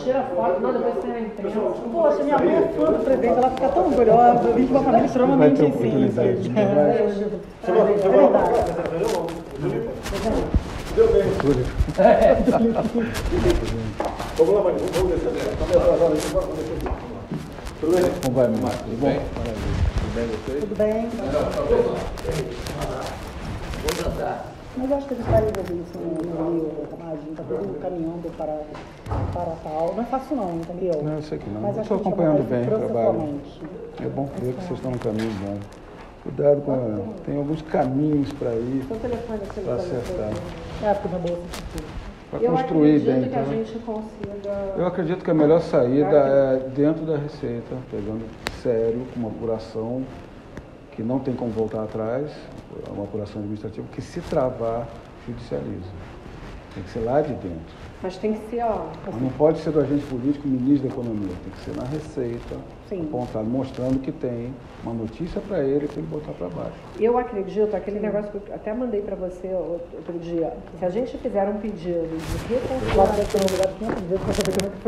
E: Tira foto, não, depois você imprensa.
D: Poxa, minha mãe é fã do presidente, ela fica tão orgulhosa. Eu vim de uma família extremamente simples. É verdade.
A: Deu bem. Vamos lá, Maria. Vamos descer. Tudo bem?
C: Como vai, Marcos? Tudo bom?
D: Tudo bem?
H: Vamos dançar.
D: Mas eu acho que a gente vai resolver isso no Rio, Ramadinho, está tudo caminhando para tal. Não é fácil não, entendeu?
C: Não, eu sei que não.
D: Mas
C: Eu
D: acho
C: estou
D: que a gente
C: acompanhando
D: vai
C: bem o
D: fazer
C: trabalho.
D: processualmente.
C: É bom ver que vocês estão no caminho bom. Cuidado com... Tem alguns caminhos para ir,
E: Seu telefone, seu
C: para acertar.
D: É, porque na bolsa tudo.
C: Para
E: Eu
C: construir
E: acredito
C: bem.
E: que a
C: Então,
E: gente consiga...
C: eu acredito que a melhor saída é dentro da Receita, pegando sério, com uma apuração que não tem como voltar atrás, uma apuração administrativa que, se travar, judicializa. Tem que ser lá de dentro.
E: Mas tem que ser, ó...
C: Mas não pode ser do agente político, ministro da Economia. Tem que ser na Receita, apontado, mostrando que tem uma notícia para ele, tem que botar para baixo.
E: Eu acredito, aquele negócio que eu até mandei para você outro dia, se a gente fizer um pedido de reconciliação,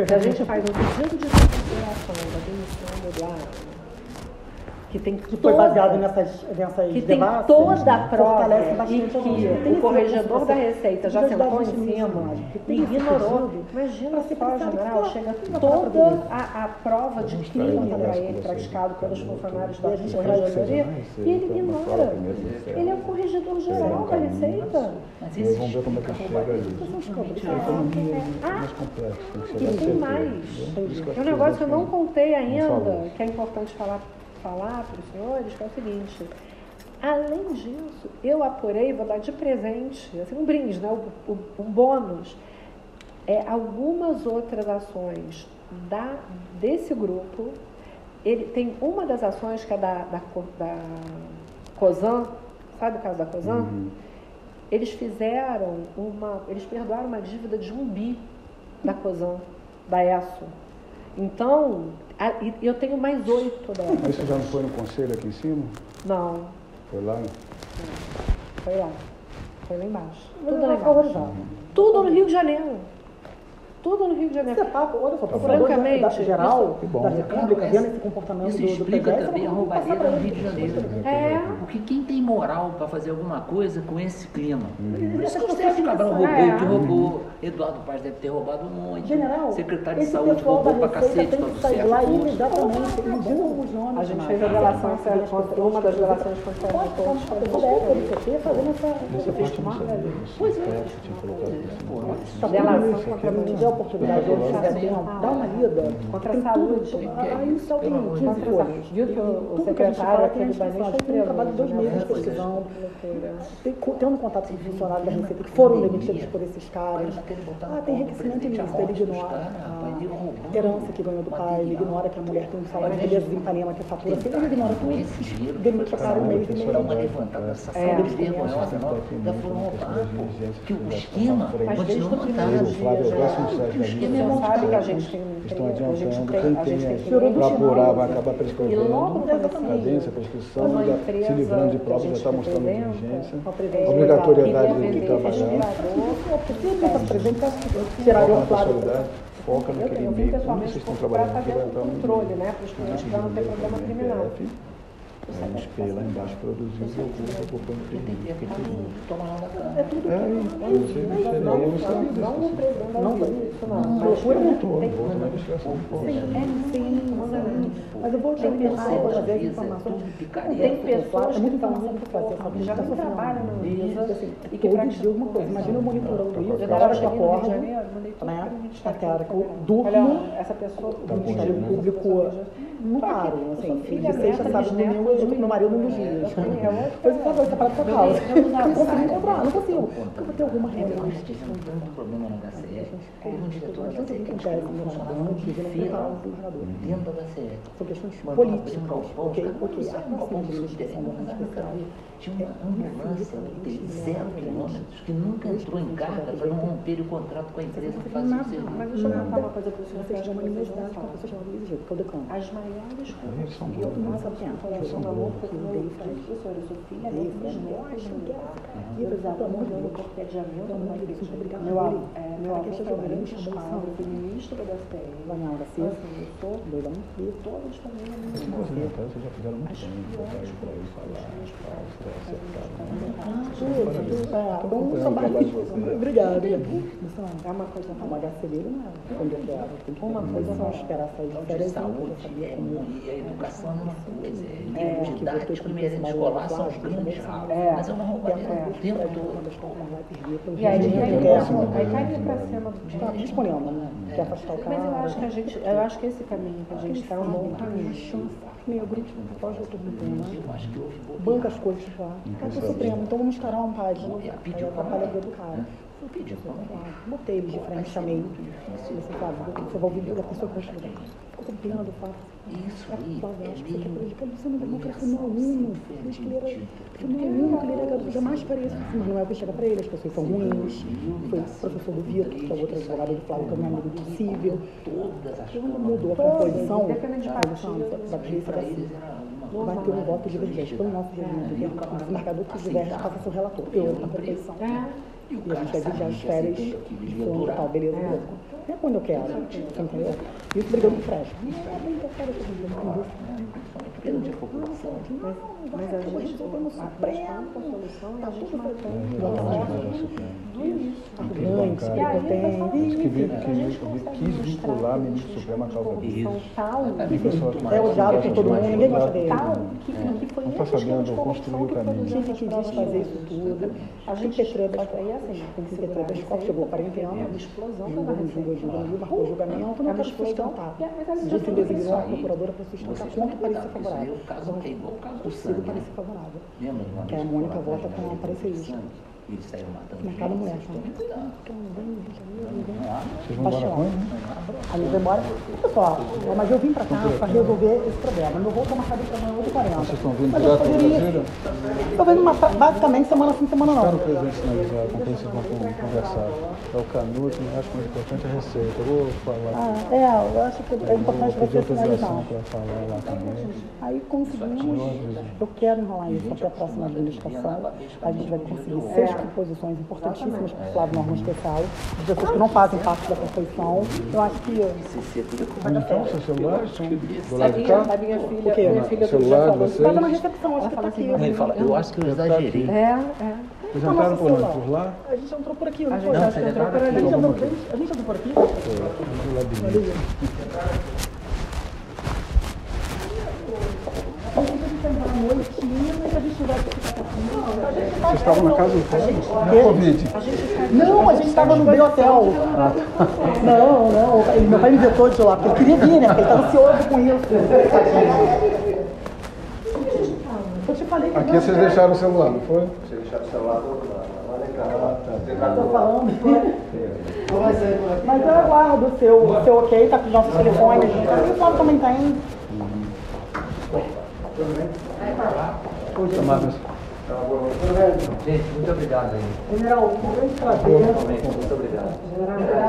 E: se a gente faz um pedido de reconciliação da demissão do Eduardo, que tem
D: Que foi baseado nessas
E: que tem
D: debates,
E: toda a prova
D: fortalece
E: e
D: bastante
E: que
D: a gente.
E: o corregedor da Receita já sentou em cima
D: e
E: e ignorou. Imagina só, general, chega toda a prova de crime para ele, praticado pelos funcionários da corregedoria, e ele ignora. Ele é o corregedor geral da Receita.
H: Mas
C: E aí
H: esse
C: vamos ver como é que chega ali. A economia é mais complexa, tem que
E: E
C: chegar a
E: tem
C: certeza.
E: mais. É um negócio que eu não contei ainda, que é importante falar para os senhores, que é o seguinte: além disso, eu apurei, vou dar de presente, assim, um brinde, né, um bônus, algumas outras ações desse grupo. Ele tem uma das ações que é da COSAN, sabe o caso da COSAN?
C: Uhum.
E: Eles perdoaram uma dívida de 1 bi da COSAN, da ESSO. Então, eu tenho mais 8 delas.
C: Mas isso já não foi no conselho aqui em cima?
E: Não,
C: Foi lá?
E: foi lá. Foi lá embaixo.
D: Tudo
E: Tudo lá
D: favorizado.
E: embaixo. Tudo no Rio de Janeiro. Tudo no Rio de Janeiro.
D: Esse papo, olha só,
E: Francamente,
D: geral
C: que bom.
D: da República, vendo esse comportamento
H: Isso
D: do
H: explica
D: PDS,
H: também a roubalheira no Rio de Janeiro.
E: Porque
H: Porque quem tem moral para fazer alguma coisa com esse clima? Por isso que o
D: Essa
H: Sérgio Cabral roubou
E: É.
H: o que roubou, Eduardo Paz deve ter roubado um monte,
D: General,
H: secretário de
D: esse
H: saúde
D: pessoal
H: roubou
D: da
H: pra
D: Receita
H: cacete,
D: tem
H: todo
D: que
H: o
D: sair
H: Sérgio
D: lá
H: Poço.
D: imediatamente, eles divulgam os nomes.
E: a gente
D: mas
E: fez a relação, uma das relações com
D: Pode ficar
E: todos.
D: uma direto do PT fazendo essa...
C: Essa parte eu não sabia.
D: Pois é.
C: Tinha colocado isso.
D: Tá
E: Delação
D: contra mim, tiver a oportunidade de tiver tempo, dá uma lida.
E: Contra a
D: Tem
E: saúde.
D: tudo. Aí só tem 15
E: Contra a
D: folhas.
E: saúde. Viu que o
D: Tudo que a gente
E: secretário
D: fala
E: aqui
D: tem
E: do
D: a
E: Banês
D: gente
E: foi
D: trabalho de 2
E: preso,
D: meses
E: né?
D: pesquisando,
E: Loucura.
D: tendo contato com funcionários da Receita que foram demitidos por esses caras. Tem enriquecimento ilícito, ele ignora a herança que ganhou do pai, ele ignora que a mulher tem um salário de beleza em Ipanema que fatura, ele ignora tudo, demite o cara no mês e meio.
H: Dá uma levantada nessa vergonhosa, já foram roubar, que o esquema continua montado.
C: O Flávio Augusto não sociais da vida,
G: Você sabe que a gente tem
C: estão
G: a
C: adiantando,
G: gente
C: quem
G: tem
C: tem para apurar vai acabar
G: e
C: prescrevendo,
G: logo no
C: cadência, prescrição,
G: uma
C: já
G: empresa
C: se livrando de
G: que a
C: provas, já
G: gente
C: está mostrando
G: representa,
C: diligência, obrigatoriedade de trabalhar,
D: Tiraria o
C: foca na
D: claro.
C: pessoalidade, foca naquele
G: eu
C: meio, como
G: pessoalmente
C: vocês estão
G: para
C: trabalhando aqui,
G: fazer
C: vai
G: o
C: entrar um
G: controle, né, para os clientes já não ter problema criminal.
C: o espelho lá embaixo produziu o ocupa por
H: Tem que ter aquele toma lá da cara.
C: eu não sabia
G: Não
C: disso.
G: o presidente da vida, isso não.
C: Procura não estou, vou na investigação.
D: Mas eu vou te pensar, eu vou trazer as
H: Tem
D: informações.
G: pessoas
D: É
G: que
D: muito
G: estão
D: informação para fazer,
G: que já não trabalham na mesa e que
D: todo
G: praticam
D: dia alguma coisa. Imagina eu monitorando isso,
G: Eu
D: da hora que eu
G: cheguei no Rio de
D: acordo,
G: Janeiro, mandei tudo
D: né?
G: para o Ministério
D: Até a hora que eu
G: Público.
D: durmo,
G: Olha, essa pessoa
D: o Ministério Público não paro, assim, de
G: filha,
D: sexta,
G: neta,
D: sábado,
G: bisneta,
D: domingo, eu tô com meu marido num dos dias. Depois eu falo, essa parada pra causa. Não consigo encontrar, não consigo. Porque eu vou ter alguma reunião.
H: Tive um problema na HCE. Teve um diretor da HCE que
D: Acontece,
H: descobriu
D: né?
H: um funcionário
D: Não
H: de
D: tive, não
H: feira
D: tem
H: dentro da HCE.
D: São questões
H: Mandou
D: políticas,
H: abrir um galpão,
D: ok?
H: os caras,
D: Ok,
H: um galpão de subterrâneo, mas na verdade tinha uma ambulância de 0 quilômetros que nunca entrou em carga para não romper o contrato com a empresa que faz o serviço.
G: Mas deixa eu contar uma coisa para o senhor.
D: Vocês têm uma animosidade com a pessoa chamada Luiz Gil, que é o decano.
G: As maiores
C: Eles são
G: que eu
C: bons, né?
G: faço aqui com relação ao amor porque eu sou filha da e eu precisava morrer por pediamento do meu avô foi o grande escravo, foi ministro da STM, eu sou e todas as famílias
C: Vocês já fizeram muito bem, botar aí para ele falar,
D: Obrigada.
G: é uma coisa
D: Uma HCD não é quando eu quero. Tem que uma coisa não esperar sair de
H: De
D: férias.
H: saúde é muito, e a educação é uma coisa, é livro didático, merenda escolar são os grandes ralos, mas é uma roubalheira o tempo todo.
G: e aí cai pra cima
D: Está disponível, né? Quer afastar o cara.
G: mas eu acho que esse caminho que a gente está é um bom caminho.
D: Negro, pode outro problema.
H: Eu acho que houve
D: Banca as coisas lá. Caiu o Supremo, então vamos escalar um página.
H: Pediu
D: Aí atrapalha a vida do cara.
H: eu pedi para
D: Botei eles de frente, chamei. Você sabe, você vai ouvir a pessoa que vai estudar. Ficou com pena do fato.
H: isso aí,
D: Acho que você quer
H: é meio
D: prejudicar você não democracia, não é aluno. Diz que ele era. Que não é aluno, que ele era garoto. Jamais faria isso. Mas não é o que chega pra ele, as pessoas são ruins. Foi o professor do Vitor, que é o outro advogado do Flávio, que é um amigo impossível.
H: todas as
D: Quando mudou a composição,
G: Independente de
D: Alexandre, da polícia
H: para
D: da
H: eles era uma
D: vai ter um voto divergente pelo nosso regimento, que é o desembargador que diverge passa seu relator. Eu, na composição.
H: e o
D: E a gente vai vigiar as férias, fulano e tal, beleza, beleza. É quando eu quero, você entendeu? E isso brigando com o Fresh. Não é bem que eu quero, eu tô
H: grande população.
G: Mas a gente
D: Supremo,
G: a solução e a gente
D: grandes, prepotentes.
C: Quis vincular o ministro Supremo à causa dele.
D: É odiado por todo mundo, ninguém gosta dele.
G: que foi
C: Não está sabendo construir o caminho.
D: Quem que quis fazer isso tudo? A gente tem que ter três escolas, chegou 40 anos, julga, marcou o julgamento, não quero sustentar. Disse designou a procuradora para sustentar contra o parecer favorável.
H: O caso é igual o caso do
D: Consigo
H: sangue.
D: parecer favorável.
H: Lembra de uma
D: Que a
H: vez
D: Mônica
H: que
D: vota com a parecerista.
H: Ele saiu matando
D: Na cada mulher,
H: gente,
D: sabe?
C: Vocês vão embora com ele?
D: A gente vai embora. Pessoal, mas eu vim pra cá para resolver esse problema. Meu voo está marcado para amanhã 8h40.
C: Vocês estão vindo
D: Mas
C: direto
D: eu
C: para
D: poderia.
C: Brasília?
D: Eu venho basicamente semana sim, semana não.
C: Espero o presidente sinalizar com quem vocês vão conversar. É o Canuto, eu acho que o mais importante é a receita. Eu vou falar.
D: Eu acho que é importante
C: vou
D: você
C: pedir autorização
D: sinalizar.
C: para falar lá também.
D: Aí conseguimos. Eu quero enrolar isso até a próxima administração. A gente vai conseguir 6 composições importantíssimas para o Flávio Norma Especial, de pessoas que não fazem parte da composição. Eu acho que
C: Então, seus celulares estão do lado de cá?
G: A minha filha,
D: O quê?
G: minha filha
C: Celular de
D: estava na
C: vocês?
D: recepção, acho que está aqui.
H: Ele fala, eu acho que eu exagerei.
C: Vocês entraram por onde? Por lá?
D: A gente entrou por aqui, não foi?
H: Não,
D: A gente entrou por ali. A gente entrou por aqui?
C: Do labirinto. Vocês estavam na casa do Covid?
D: Não, a gente estava no meio hotel. Não. Meu pai me vetou de lá, porque ele queria vir, né? Porque ele estava ansioso com isso. Eu te falei que
C: Aqui vocês deixaram o celular, não foi?
B: Você deixar o celular do outro lado. Lá legal.
D: eu tô falando. Mas eu aguardo o seu ok, tá com os nossos telefones. O telefone também tem.
C: Marcos,
H: Gente, muito obrigado aí.
D: General, um grande prazer.
H: Muito obrigado.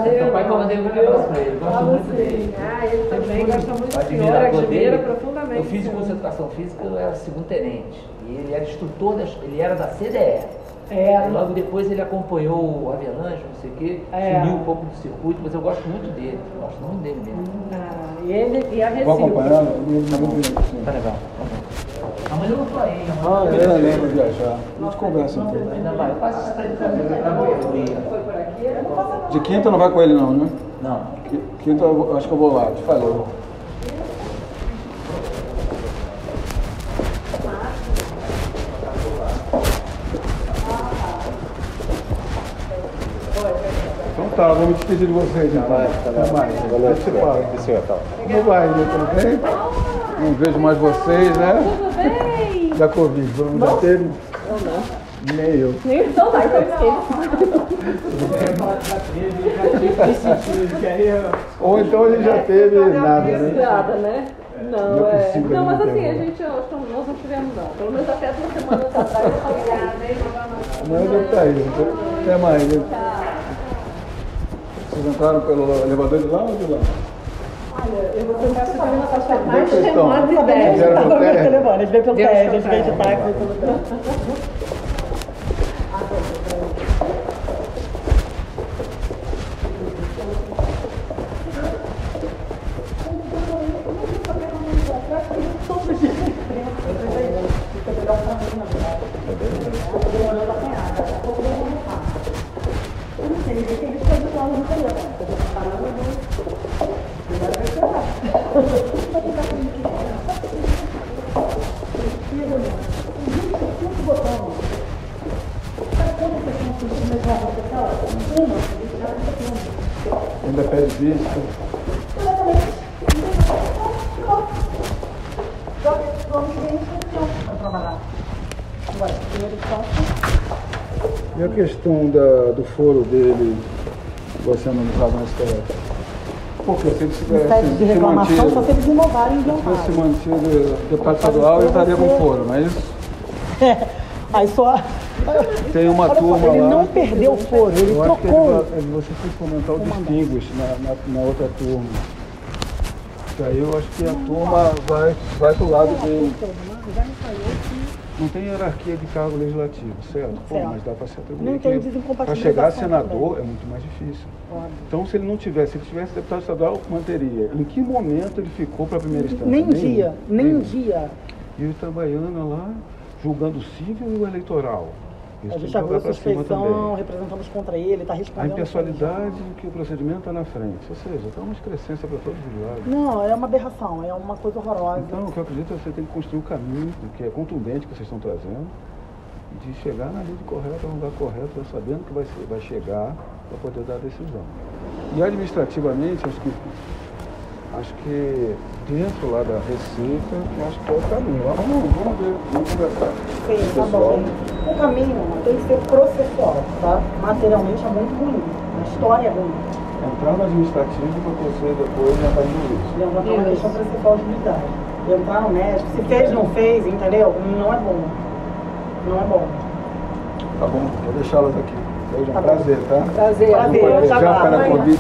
H: Meu pai mandei um abraço para ele. Eu gosto muito dele.
E: Ele também gosta muito do senhor,
H: Admirador
E: admira
H: dele.
E: profundamente.
H: Eu fiz curso de educação física, eu era segundo-tenente. E ele era instrutor, ele era da CDE. E logo depois ele acompanhou o Avelange, não sei o quê, sumiu um pouco do circuito, mas eu gosto muito dele. Gosto muito dele mesmo.
E: E ele e a Recife.
C: Vou acompanhando.
H: Tá legal. Amanhã eu vou pra aí.
C: Eu lembro de viajar. A gente conversa então.
H: Ainda vai. Eu faço isso pra ele fazer.
E: Foi por aqui?
C: De quinta não vai com ele não, né?
H: Não.
C: Quinta eu acho que eu vou lá, te falei. Então tá, vou me despedir de vocês então. Até mais. Valeu, como vai, tudo bem? Não vejo mais vocês, né?
E: Tudo bem?
C: Da Covid, já teve?
E: Eu não.
C: Nem eu.
E: Nem então tá, então
C: Ou então ele já teve nada, né?
E: Nada, né? Não,
C: Não é possível,
E: não, mas
C: não
E: assim,
C: tem,
E: a gente, nós não tivemos não. Pelo menos até 2 semanas atrás eu falei,
C: Não, deve estar aí. Até mais. Vocês entraram pelo elevador de lá ou de lá?
D: Eu vou tentar subir na faixa
C: Onde é que vocês estão?
D: A
C: Vieram pelo térreo?
D: A gente veio pelo térreo, a gente veio de táxi, veio pelo térreo.
C: Ainda pede vista. E a questão do foro dele vai ser analisado na STF? Porque se ele
D: Sede de reclamação, só se eles inovarem e
C: se
D: inventarem.
C: fosse mantido deputado estadual, ele estaria com foro, mas
D: Aí só.
C: tem uma
D: Olha só,
C: turma
D: ele
C: lá.
D: não perdeu o foro, ele
C: Eu acho que
D: trocou.
C: você tem que fomentar o distinguish na outra turma. Que aí eu acho que a turma vai pro lado dele. Não tem hierarquia de cargo legislativo, certo? Pô,
D: Certo.
C: mas dá para se atribuir.
D: Não tem
C: Para
D: desincompatibilização
C: chegar a senador
D: também.
C: é muito mais difícil.
D: Óbvio.
C: Então, se ele tivesse deputado estadual, manteria. Em que momento ele ficou para a primeira instância?
D: Nem dia, nem
C: Nenhum.
D: dia.
C: E ele trabalhando lá, julgando o civil e o eleitoral. Isso
D: A
C: tem
D: gente
C: que
D: abriu
C: jogar para cima
D: suspeição,
C: também.
D: representamos contra ele, está
C: A
D: respondendo.
C: impessoalidade que o procedimento está na frente. Ou seja, está uma excrescência para todos os lados.
D: Não, é uma aberração, é uma coisa horrorosa.
C: Então, o que eu acredito é que você tem que construir um caminho que é contundente que vocês estão trazendo, de chegar na lei correta, no lugar correto, já sabendo que vai chegar para poder dar a decisão. E administrativamente, acho que dentro lá da Receita, acho que é o caminho. Vamos ver, vamos conversar.
D: Sim, tá bom. O caminho tem que ser processual, tá? Materialmente é muito ruim, a história é ruim.
C: Entrar no administrativo para você depois entrar no jurídico.
D: Levantar uma questão processual de unidade. Entrar no médico, se fez, não fez, entendeu? Não é bom. Não é bom.
C: Tá bom, vou deixá-las aqui. Seja um prazer, tá?
E: Prazer.
D: Prazer,
C: Já para Covid.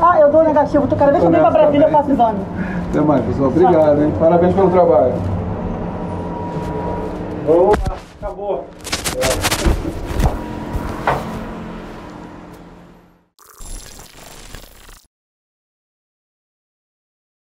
D: Ah, eu dou negativo, tu cada vez que eu venho pra Brasília eu faço exame.
C: Até mais, pessoal. Obrigado, hein? Parabéns pelo trabalho.
A: Boa, acabou.